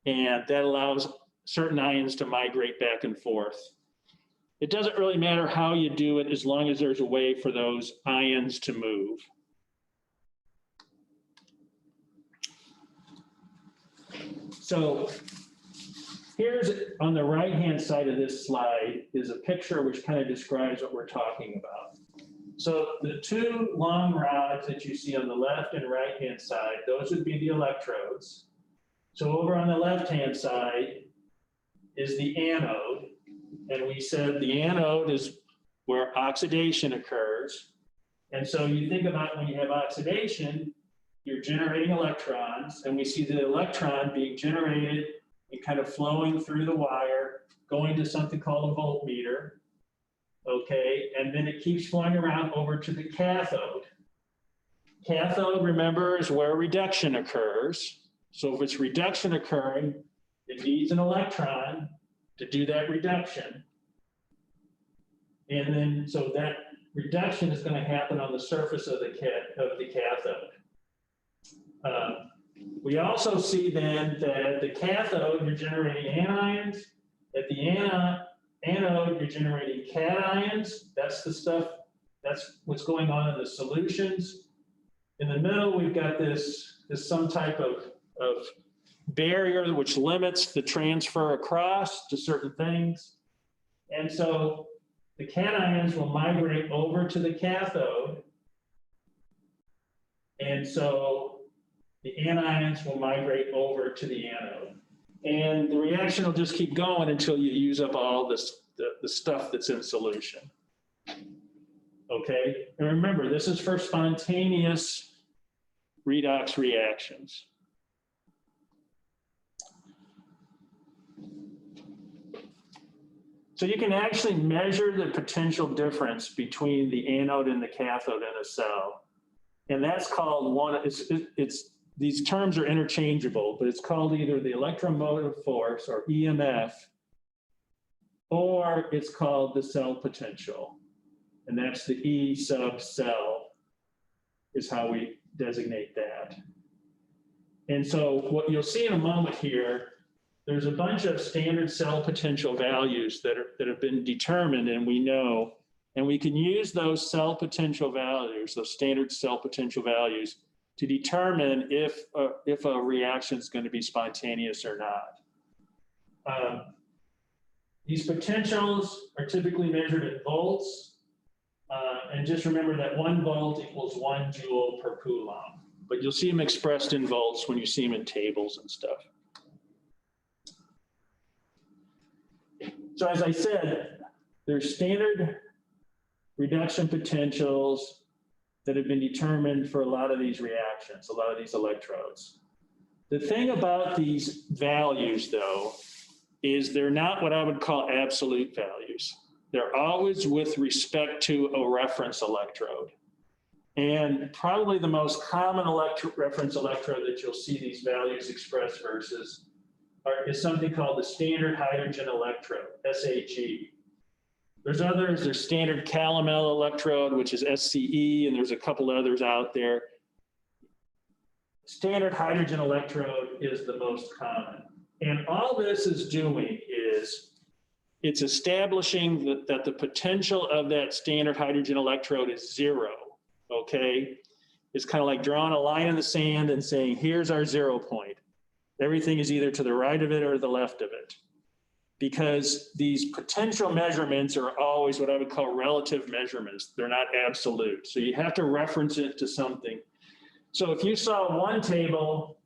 And that allows certain ions to migrate back and forth. It doesn't really matter how you do it as long as there's a way for those ions to move. So here's on the right-hand side of this slide is a picture which kind of describes what we're talking about. So the two long rods that you see on the left and right-hand side, those would be the electrodes. So over on the left-hand side is the anode. And we said the anode is where oxidation occurs. And so you think about when you have oxidation, you're generating electrons, and we see the electron being generated and kind of flowing through the wire, going to something called a voltmeter, okay? And then it keeps flowing around over to the cathode. Cathode, remember, is where reduction occurs. So if it's reduction occurring, it needs an electron to do that reduction. And then, so that reduction is going to happen on the surface of the cathode. We also see then that the cathode, you're generating anions. At the anode, you're generating cations. That's the stuff, that's what's going on in the solutions. In the middle, we've got this some type of barrier which limits the transfer across to certain things. And so the cations will migrate over to the cathode. And so the anions will migrate over to the anode. And the reaction will just keep going until you use up all this, the stuff that's in solution. Okay, and remember, this is for spontaneous redox reactions. So you can actually measure the potential difference between the anode and the cathode in a cell. And that's called these terms are interchangeable, but it's called either the electromotive force or EMF, or it's called the cell potential. And that's the E sub cell is how we designate that. And so what you'll see in a moment here, there's a bunch of standard cell potential values that have been determined, and we know, and we can use those cell potential values, those standard cell potential values, to determine if a reaction is going to be spontaneous or not. These potentials are typically measured in volts, and just remember that 1 volt equals 1 joule per coulomb. But you'll see them expressed in volts when you see them in tables and stuff. So as I said, there's standard reduction potentials that have been determined for a lot of these reactions, a lot of these electrodes. The thing about these values, though, is they're not what I would call absolute values. They're always with respect to a reference electrode. And probably the most common reference electrode that you'll see these values expressed versus is something called the standard hydrogen electrode, SHE. There's others, there's standard calomel electrode, which is SCE, and there's a couple others out there. Standard hydrogen electrode is the most common. And all this is doing is it's establishing that the potential of that standard hydrogen electrode is 0, okay? It's kind of like drawing a line in the sand and saying, here's our 0 point. Everything is either to the right of it or the left of it. because these potential measurements are always what I would call relative measurements. They're not absolute. So you have to reference it to something. So if you saw one table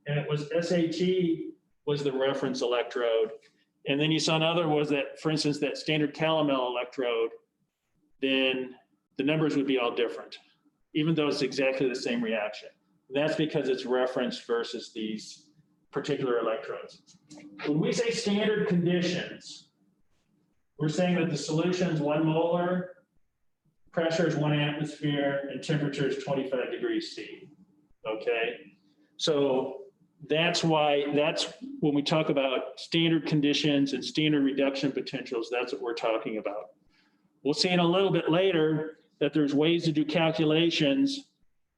and it was SHE was the reference electrode, and then you saw another was that, for instance, that standard calomel electrode, then the numbers would be all different, even though it's exactly the same reaction. And that's because it's referenced versus these particular electrodes. When we say standard conditions, we're saying that the solution is 1 molar, pressure is 1 atmosphere, and temperature is 25 degrees C. Okay? So that's why, that's when we talk about standard conditions and standard reduction potentials, that's what we're talking about. We'll see in a little bit later that there's ways to do calculations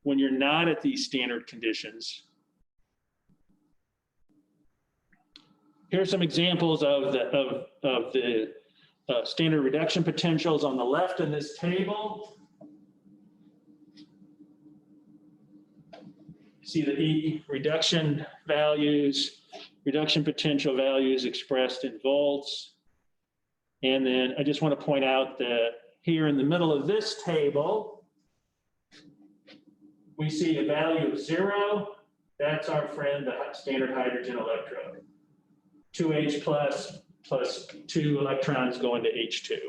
when you're not at these standard conditions. Here's some examples of the standard reduction potentials on the left in this table. See the E reduction values, reduction potential values expressed in volts. And then I just want to point out that here in the middle of this table, we see a value of 0. That's our friend, the standard hydrogen electrode. 2H plus 2 electrons going to H2.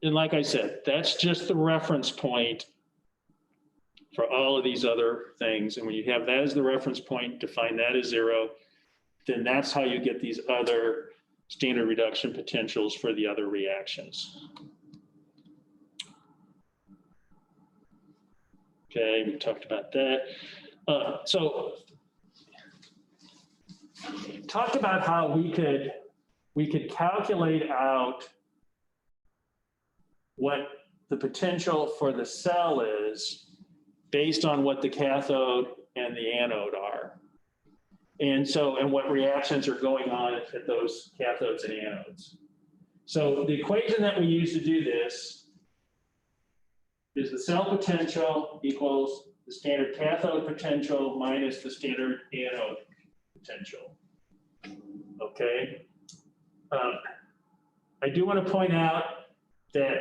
And like I said, that's just the reference point for all of these other things. And when you have that as the reference point, define that as 0, then that's how you get these other standard reduction potentials for the other reactions. Okay, we talked about that. So talked about how we could calculate out what the potential for the cell is based on what the cathode and the anode are. And so, and what reactions are going on at those cathodes and anodes. So the equation that we use to do this is the cell potential equals the standard cathode potential minus the standard anode potential. Okay. I do want to point out that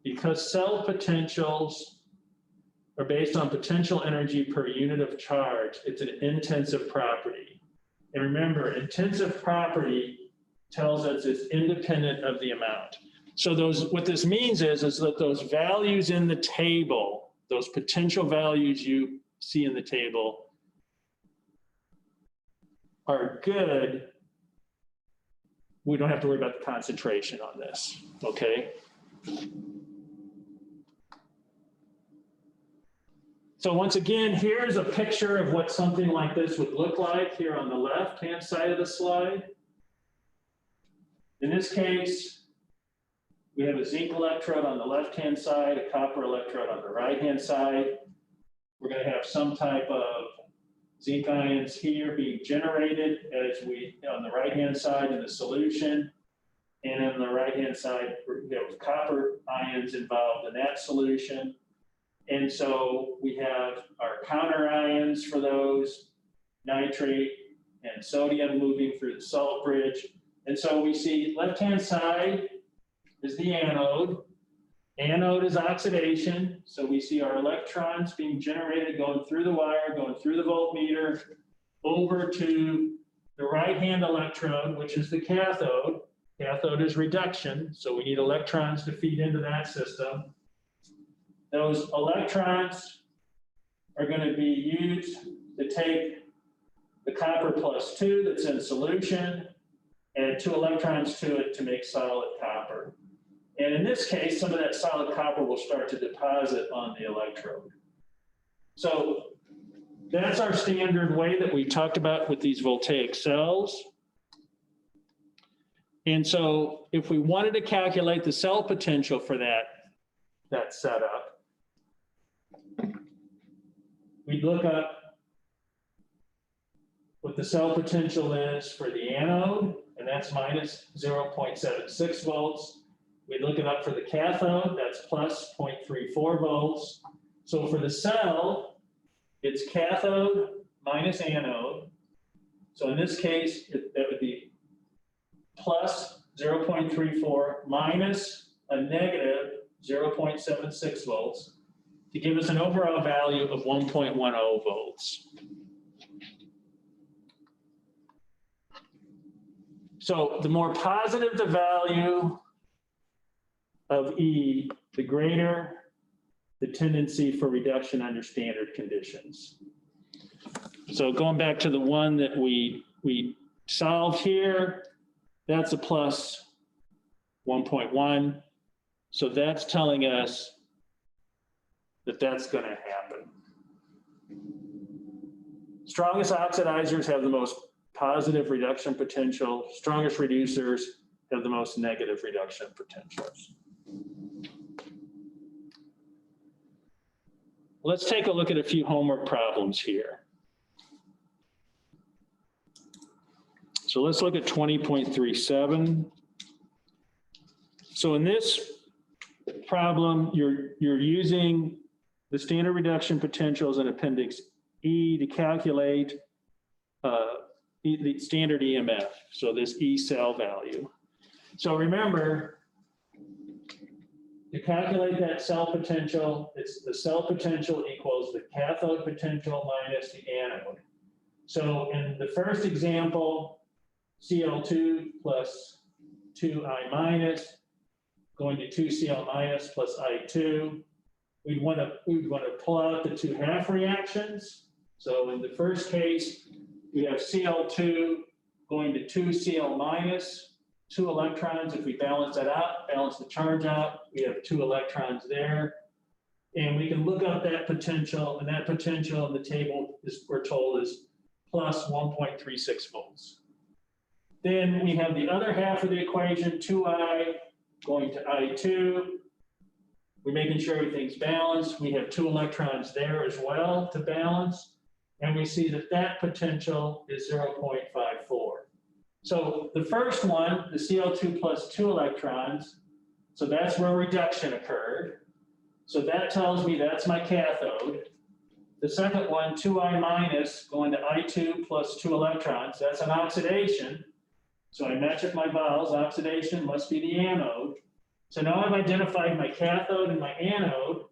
because cell potentials are based on potential energy per unit of charge, it's an intensive property. And remember, intensive property tells us it's independent of the amount. So what this means is that those values in the table, those potential values you see in the table, are good. We don't have to worry about the concentration on this, okay? So once again, here's a picture of what something like this would look like here on the left-hand side of the slide. In this case, we have a zinc electrode on the left-hand side, a copper electrode on the right-hand side. We're going to have some type of zinc ions here being generated on the right-hand side in the solution. And on the right-hand side, we have copper ions involved in that solution. And so we have our counter ions for those, nitrate and sodium moving through the salt bridge. And so we see left-hand side is the anode. Anode is oxidation. So we see our electrons being generated, going through the wire, going through the voltmeter, over to the right-hand electrode, which is the cathode. Cathode is reduction. So we need electrons to feed into that system. Those electrons are going to be used to take the copper plus 2 that's in solution, add 2 electrons to it to make solid copper. And in this case, some of that solid copper will start to deposit on the electrode. So that's our standard way that we talked about with these voltaic cells. And so if we wanted to calculate the cell potential for that setup, we'd look up what the cell potential is for the anode, and that's minus 0.76 volts. We look it up for the cathode, that's plus 0.34 volts. So for the cell, it's cathode minus anode. So in this case, that would be plus 0.34 minus a negative 0.76 volts to give us an overall value of 1.10 volts. So the more positive the value of E, the greater the tendency for reduction under standard conditions. So going back to the one that we solved here, that's a plus 1.1. So that's telling us that that's going to happen. Strongest oxidizers have the most positive reduction potential. Strongest reducers have the most negative reduction potentials. Let's take a look at a few homework problems here. So let's look at 20.37. So in this problem, you're using the standard reduction potentials in Appendix E to calculate the standard EMF, so this E cell value. So remember, to calculate that cell potential, it's the cell potential equals the cathode potential minus the anode. So in the first example, Cl2 plus 2I minus going to 2Cl minus plus I2. We'd want to pull out the two half reactions. So in the first case, we have Cl2 going to 2Cl minus, 2 electrons. If we balance that out, balance the charge out, we have 2 electrons there. And we can look up that potential, and that potential in the table is, we're told, is plus 1.36 volts. Then we have the other half of the equation, 2I going to I2. We're making sure everything's balanced. We have 2 electrons there as well to balance. And we see that that potential is 0.54. So the first one, the Cl2 plus 2 electrons, so that's where reduction occurred. So that tells me that's my cathode. The second one, 2I minus going to I2 plus 2 electrons, that's an oxidation. So I match up my vowels, oxidation must be the anode. So now I've identified my cathode and my anode.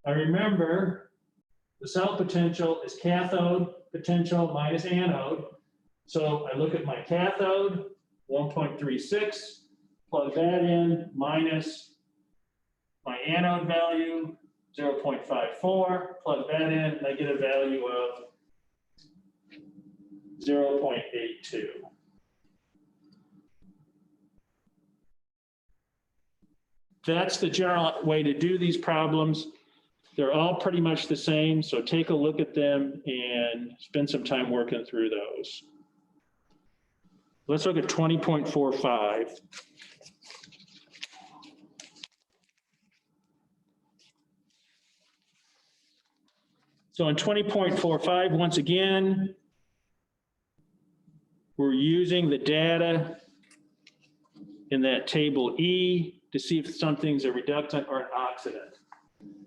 I remember the cell potential is cathode potential minus anode. So I look at my cathode, 1.36, plug that in, minus my anode value, 0.54, plug that in, and I get a value of 0.82. That's the general way to do these problems. They're all pretty much the same, so take a look at them and spend some time working through those. Let's look at 20.45. So in 20.45, once again, we're using the data in that table E to see if something's a reductant or an oxidant.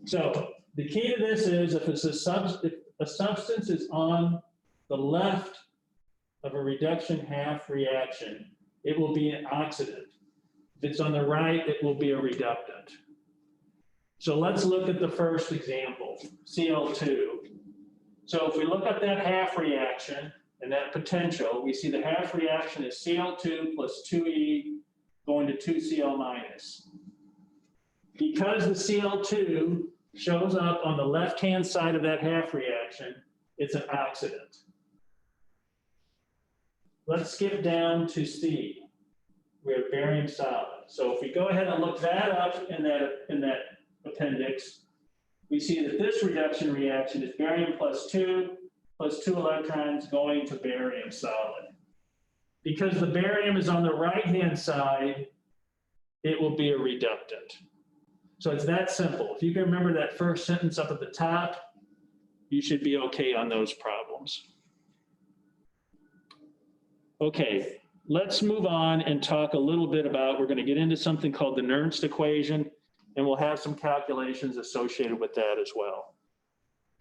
So the key to this is if a substance is on the left of a reduction half reaction, it will be an oxidant. If it's on the right, it will be a reductant. So let's look at the first example, Cl2. So if we look at that half reaction and that potential, we see the half reaction is Cl2 plus 2E going to 2Cl minus. Because the Cl2 shows up on the left-hand side of that half reaction, it's an oxidant. Let's skip down to C. We have barium solid. So if we go ahead and look that up in that appendix, we see that this reduction reaction is barium plus 2 electrons going to barium solid. Because the barium is on the right-hand side, it will be a reductant. So it's that simple. If you can remember that first sentence up at the top, you should be okay on those problems. Okay, let's move on and talk a little bit about, we're going to get into something called the Nernst equation, and we'll have some calculations associated with that as well.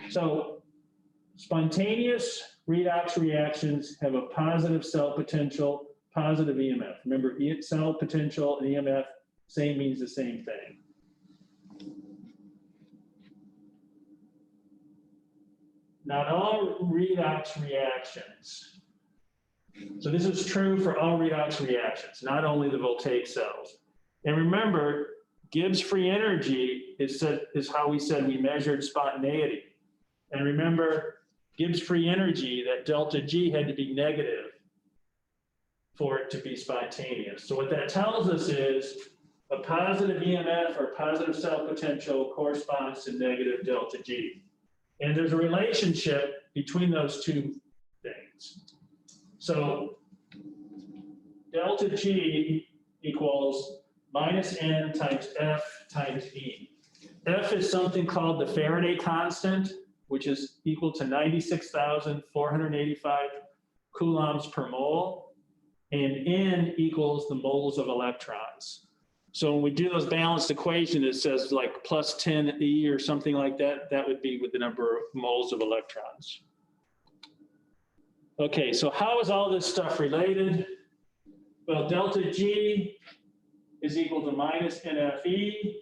So spontaneous redox reactions have a positive cell potential, positive EMF. Remember, cell potential and EMF, same means the same thing. Not all redox reactions. So this is true for all redox reactions, not only the voltaic cells. And remember, Gibbs free energy is how we said we measured spontaneity. And remember, Gibbs free energy, that delta G had to be negative for it to be spontaneous. So what that tells us is a positive EMF or positive cell potential corresponds to negative delta G. And there's a relationship between those two things. So delta G equals minus N times F times E. F is something called the Faraday constant, which is equal to 96,485 coulombs per mole, and N equals the moles of electrons. So when we do those balanced equations, it says like plus 10 E or something like that. That would be with the number of moles of electrons. Okay, so how is all this stuff related? Well, delta G is equal to minus NFE,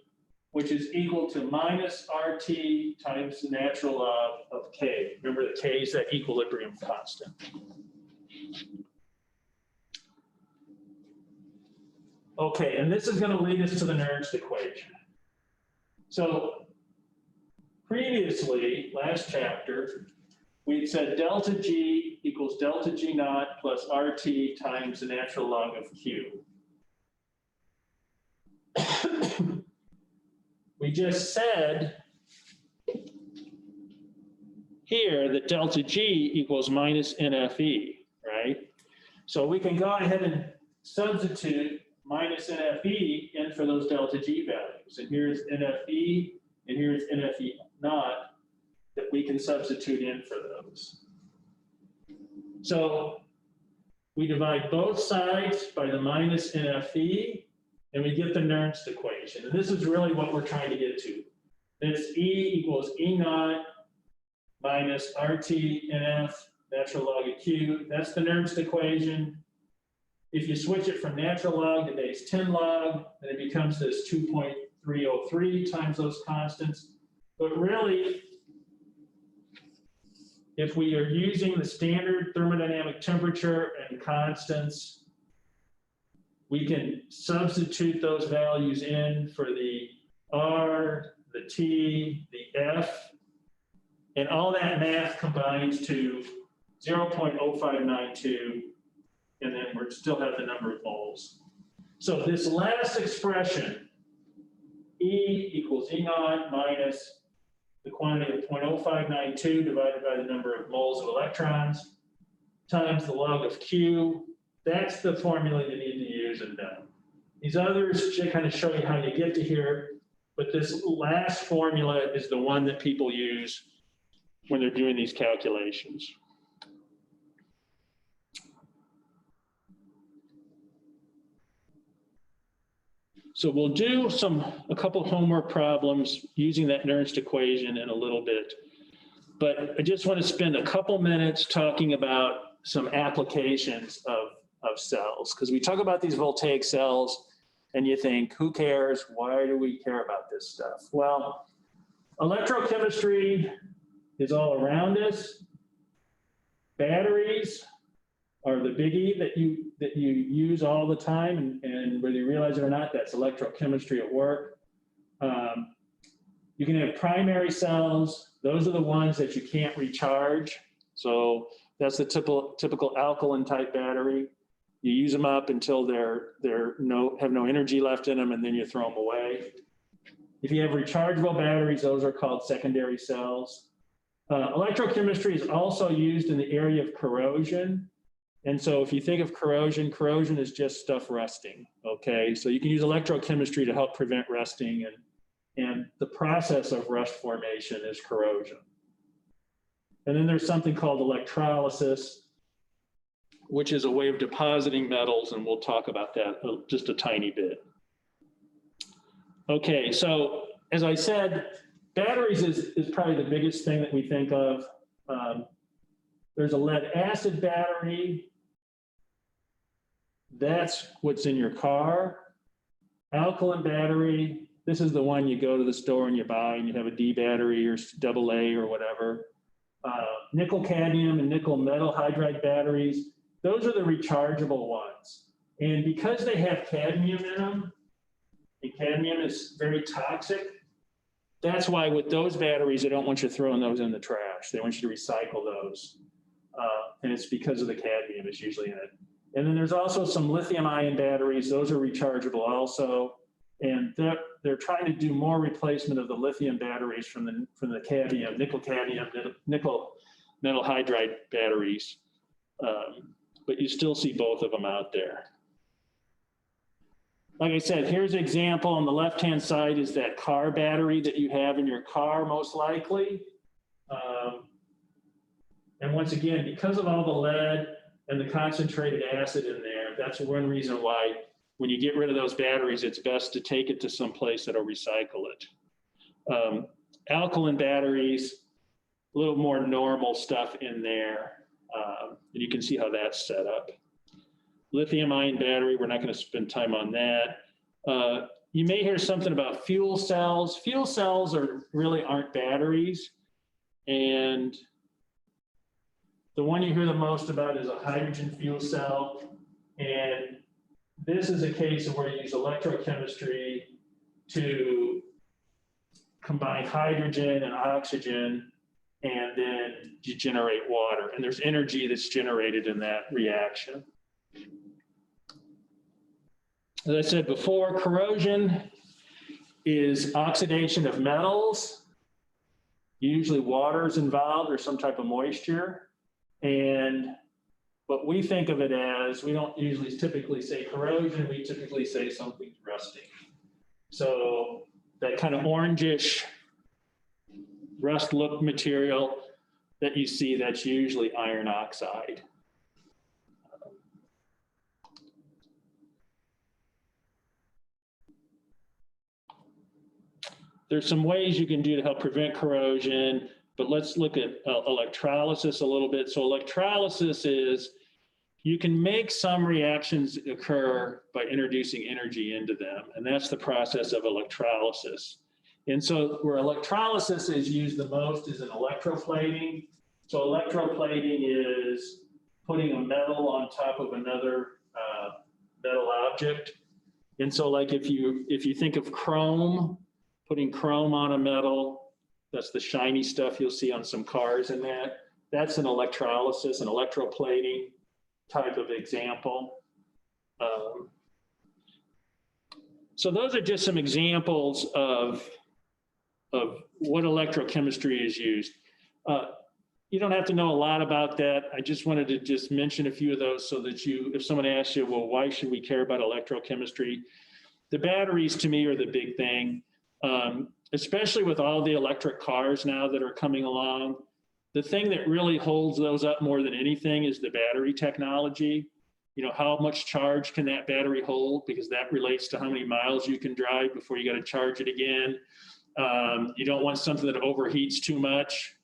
which is equal to minus RT times the natural log of K. Remember that K is that equilibrium constant. Okay, and this is going to lead us to the Nernst equation. So previously, last chapter, we said delta G equals delta G naught plus RT times the natural log of Q. We just said here that delta G equals minus NFE, right? So we can go ahead and substitute minus NFE in for those delta G values. And here's NFE, and here's NFE naught that we can substitute in for those. So we divide both sides by the minus NFE, and we get the Nernst equation. And this is really what we're trying to get to. This E equals E naught minus RT NF, natural log of Q. That's the Nernst equation. If you switch it from natural log to base 10 log, then it becomes this 2.303 times those constants. But really, if we are using the standard thermodynamic temperature and constants, we can substitute those values in for the R, the T, the F, and all that math combines to 0.0592, and then we still have the number of moles. So this last expression, E equals E naught minus the quantity of 0.0592 divided by the number of moles of electrons times the log of Q, that's the formula you need to use and done. These others should kind of show you how you get to here, but this last formula is the one that people use when they're doing these calculations. So we'll do a couple homework problems using that Nernst equation in a little bit, but I just want to spend a couple minutes talking about some applications of cells, because we talk about these voltaic cells and you think, who cares? Why do we care about this stuff? Well, electrochemistry is all around us. Batteries are the biggie that you use all the time, and whether you realize it or not, that's electrochemistry at work. You can have primary cells. Those are the ones that you can't recharge. So that's the typical alkaline type battery. You use them up until they have no energy left in them, and then you throw them away. If you have rechargeable batteries, those are called secondary cells. Electrochemistry is also used in the area of corrosion. And so if you think of corrosion, corrosion is just stuff rusting, okay? So you can use electrochemistry to help prevent rusting, and the process of rust formation is corrosion. And then there's something called electrolysis, which is a way of depositing metals, and we'll talk about that just a tiny bit. Okay, so as I said, batteries is probably the biggest thing that we think of. There's a lead acid battery. that's what's in your car. Alkaline battery, this is the one you go to the store and you buy, and you have a D battery or AA or whatever. Nickel cadmium and nickel metal hydride batteries, those are the rechargeable ones. And because they have cadmium in them, and cadmium is very toxic, that's why with those batteries, they don't want you throwing those in the trash. They want you to recycle those. And it's because of the cadmium is usually in it. And then there's also some lithium ion batteries. Those are rechargeable also. And they're trying to do more replacement of the lithium batteries from the cadmium, nickel cadmium, nickel metal hydride batteries. But you still see both of them out there. Like I said, here's an example. On the left-hand side is that car battery that you have in your car, most likely. And once again, because of all the lead and the concentrated acid in there, that's one reason why when you get rid of those batteries, it's best to take it to some place that'll recycle it. Alkaline batteries, a little more normal stuff in there. And you can see how that's set up. Lithium ion battery, we're not going to spend time on that. You may hear something about fuel cells. Fuel cells really aren't batteries. And the one you hear the most about is a hydrogen fuel cell. And this is a case of where you use electrochemistry to combine hydrogen and oxygen, and then you generate water. And there's energy that's generated in that reaction. As I said before, corrosion is oxidation of metals. Usually water is involved or some type of moisture. And what we think of it as, we don't usually typically say corrosion, we typically say something's rusting. So that kind of orangish rust look material that you see, that's usually iron oxide. There's some ways you can do to help prevent corrosion, but let's look at electrolysis a little bit. So electrolysis is, you can make some reactions occur by introducing energy into them, and that's the process of electrolysis. And so where electrolysis is used the most is in electroplating. So electroplating is putting a metal on top of another metal object. And so like if you think of chrome, putting chrome on a metal, that's the shiny stuff you'll see on some cars and that's an electrolysis, an electroplating type of example. So those are just some examples of what electrochemistry is used. You don't have to know a lot about that. I just wanted to just mention a few of those so that if someone asks you, well, why should we care about electrochemistry? The batteries to me are the big thing, especially with all the electric cars now that are coming along. The thing that really holds those up more than anything is the battery technology. You know, how much charge can that battery hold? Because that relates to how many miles you can drive before you got to charge it again. You don't want something that overheats too much.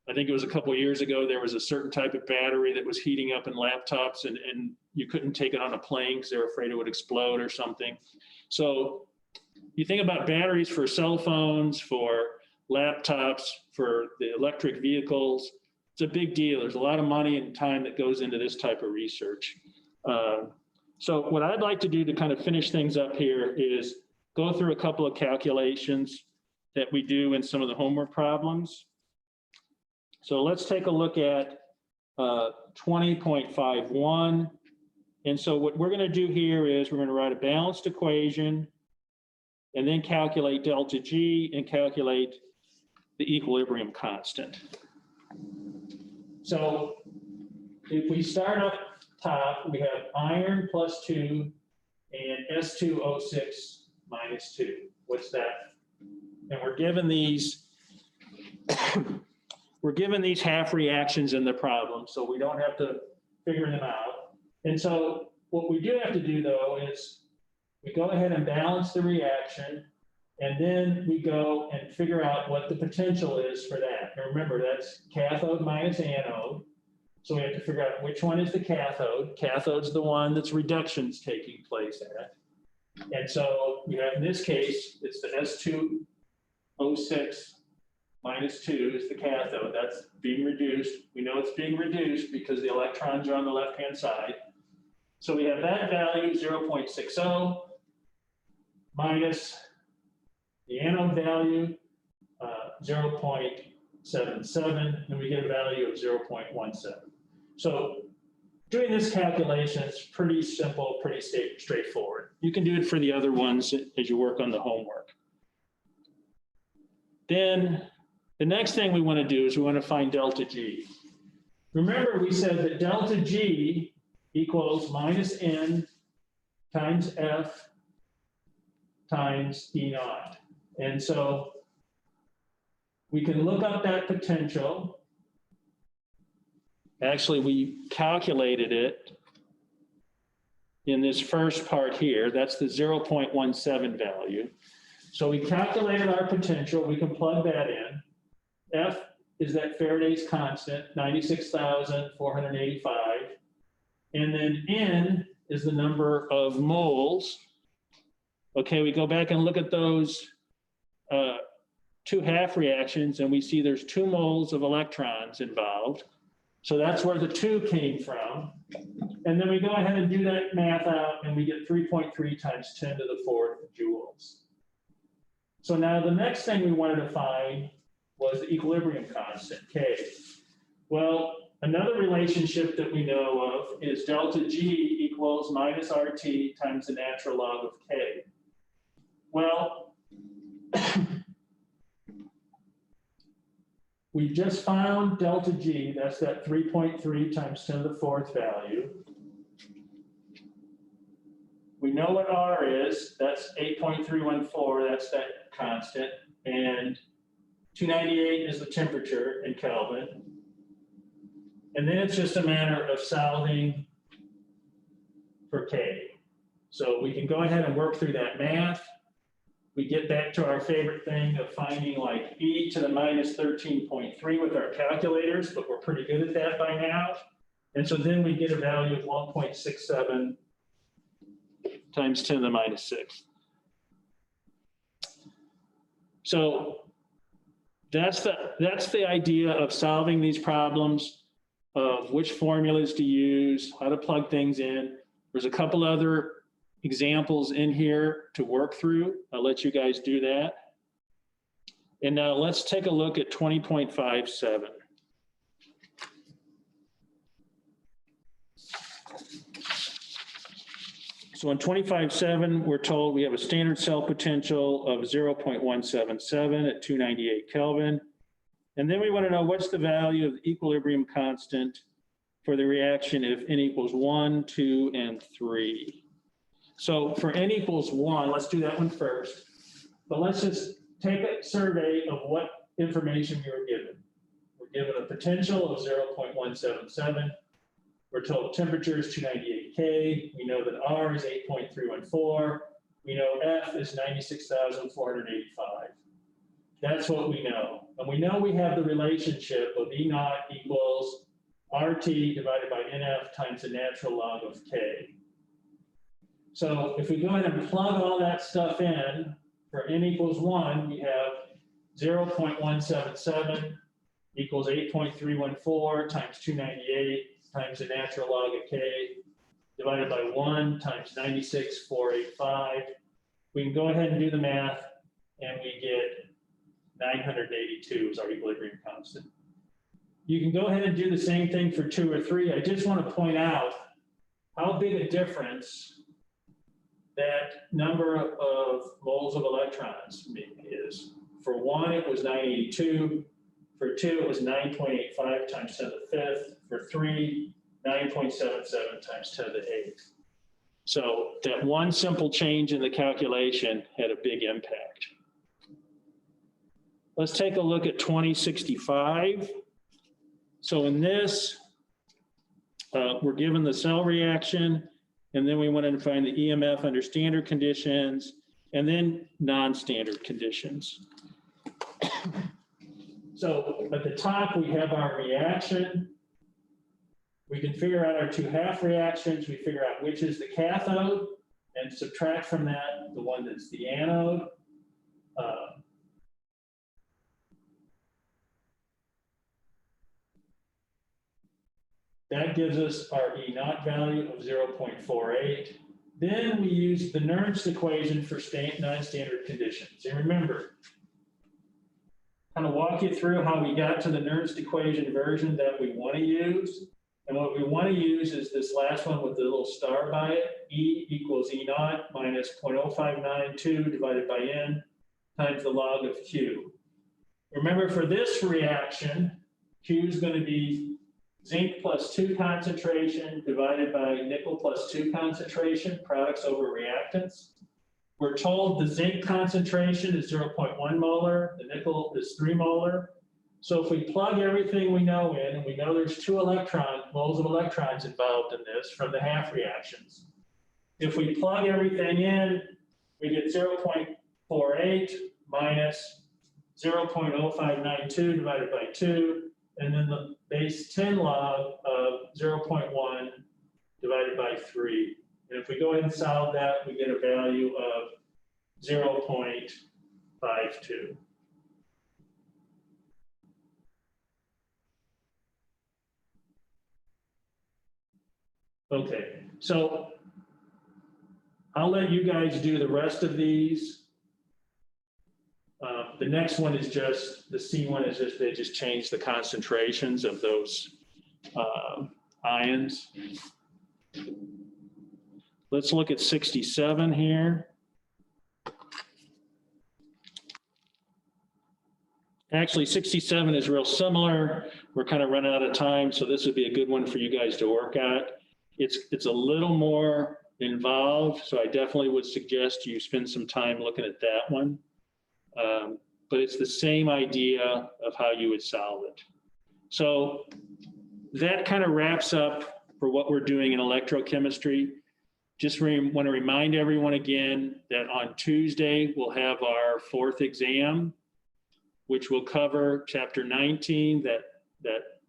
I think it was a couple of years ago, there was a certain type of battery that was heating up in laptops and you couldn't take it on a plane because they were afraid it would explode or something. So you think about batteries for cell phones, for laptops, for the electric vehicles. It's a big deal. There's a lot of money and time that goes into this type of research. So what I'd like to do to kind of finish things up here is go through a couple of calculations that we do in some of the homework problems. So let's take a look at 20.51. And so what we're going to do here is we're going to write a balanced equation and then calculate delta G and calculate the equilibrium constant. So if we start up top, we have iron plus 2 and S2O6 minus 2. What's that? And we're given these half reactions in the problem, so we don't have to figure them out. And so what we do have to do though is we go ahead and balance the reaction, and then we go and figure out what the potential is for that. And remember, that's cathode minus anode. So we have to figure out which one is the cathode. Cathode's the one that's reduction's taking place at. And so we have, in this case, it's the S2O6 minus 2 is the cathode. That's being reduced. We know it's being reduced because the electrons are on the left-hand side. So we have that value, 0.60, minus the anode value, 0.77, and we get a value of 0.17. So doing this calculation is pretty simple, pretty straightforward. You can do it for the other ones as you work on the homework. Then the next thing we want to do is we want to find delta G. Remember, we said that delta G equals minus N times F times E naught. And so we can look up that potential. Actually, we calculated it in this first part here. That's the 0.17 value. So we calculated our potential. We can plug that in. F is that Faraday's constant, 96,485. And then N is the number of moles. Okay, we go back and look at those two half reactions, and we see there's 2 moles of electrons involved. So that's where the 2 came from. And then we go ahead and do that math out, and we get 3.3 times 10 to the 4th joules. So now the next thing we wanted to find was the equilibrium constant, K. Well, another relationship that we know of is delta G equals minus RT times the natural log of K. Well, we just found delta G, that's that 3.3 times 10 to the 4th value. We know what R is, that's 8.314, that's that constant, and 298 is the temperature in Kelvin. And then it's just a matter of solving for K. So we can go ahead and work through that math. We get back to our favorite thing of finding like e to the minus 13.3 with our calculators, but we're pretty good at that by now. And so then we get a value of 1.67 times 10 to the minus 6. So that's the idea of solving these problems, of which formulas to use, how to plug things in. There's a couple other examples in here to work through. I'll let you guys do that. And now let's take a look at 20.57. So in 25.7, we're told we have a standard cell potential of 0.177 at 298 Kelvin. And then we want to know what's the value of the equilibrium constant for the reaction if n equals 1, 2, and 3. So for n equals 1, let's do that one first. But let's just take a survey of what information we were given. We're given a potential of 0.177. We're told temperature is 298 K. We know that R is 8.314. We know F is 96,485. That's what we know. And we know we have the relationship of E naught equals RT divided by NF times the natural log of K. So if we go ahead and plug all that stuff in, for n equals 1, we have 0.177 equals 8.314 times 298 times the natural log of K divided by 1 times 96,485. We can go ahead and do the math, and we get 982 is our equilibrium constant. You can go ahead and do the same thing for 2 or 3. I just want to point out how big a difference that number of moles of electrons is. For 1, it was 982. For 2, it was 9.85 times 10 to the 5th. For 3, 9.77 times 10 to the 8th. So that one simple change in the calculation had a big impact. Let's take a look at 2065. So in this, we're given the cell reaction, and then we wanted to find the EMF under standard conditions, and then non-standard conditions. So at the top, we have our reaction. We can figure out our two half reactions. We figure out which is the cathode and subtract from that the one that's the anode. That gives us our E naught value of 0.48. Then we use the Nernst equation for non-standard conditions. And remember, kind of walk you through how we got to the Nernst equation version that we want to use. And what we want to use is this last one with the little star by it. E equals E naught minus 0.0592 divided by N times the log of Q. Remember, for this reaction, Q is going to be zinc plus 2 concentration divided by nickel plus 2 concentration, products over reactants. We're told the zinc concentration is 0.1 molar, the nickel is 3 molar. So if we plug everything we know in, and we know there's 2 moles of electrons involved in this from the half reactions. If we plug everything in, we get 0.48 minus 0.0592 divided by 2, and then the base 10 log of 0.1 divided by 3. And if we go ahead and solve that, we get a value of 0.52. Okay, so I'll let you guys do the rest of these. The next one is just, the C one is just, they just change the concentrations of those ions. Let's look at 67 here. Actually, 67 is real similar. We're kind of running out of time, so this would be a good one for you guys to work at. It's a little more involved, so I definitely would suggest you spend some time looking at that one. But it's the same idea of how you would solve it. So that kind of wraps up for what we're doing in electrochemistry. Just want to remind everyone again that on Tuesday, we'll have our 4th exam, which will cover chapter 19, that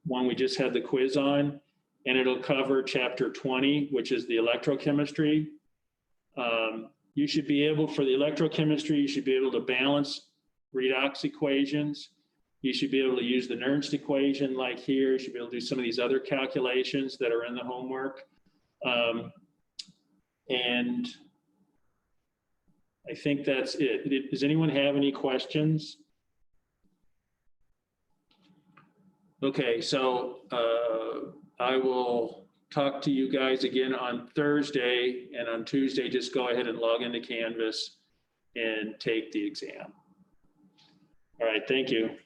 one we just had the quiz on, and it'll cover chapter 20, which is the electrochemistry. You should be able, for the electrochemistry, you should be able to balance redox equations. You should be able to use the Nernst equation like here. You should be able to do some of these other calculations that are in the homework. And I think that's it. Does anyone have any questions? Okay, so I will talk to you guys again on Thursday, and on Tuesday, just go ahead and log into Canvas and take the exam. All right, thank you.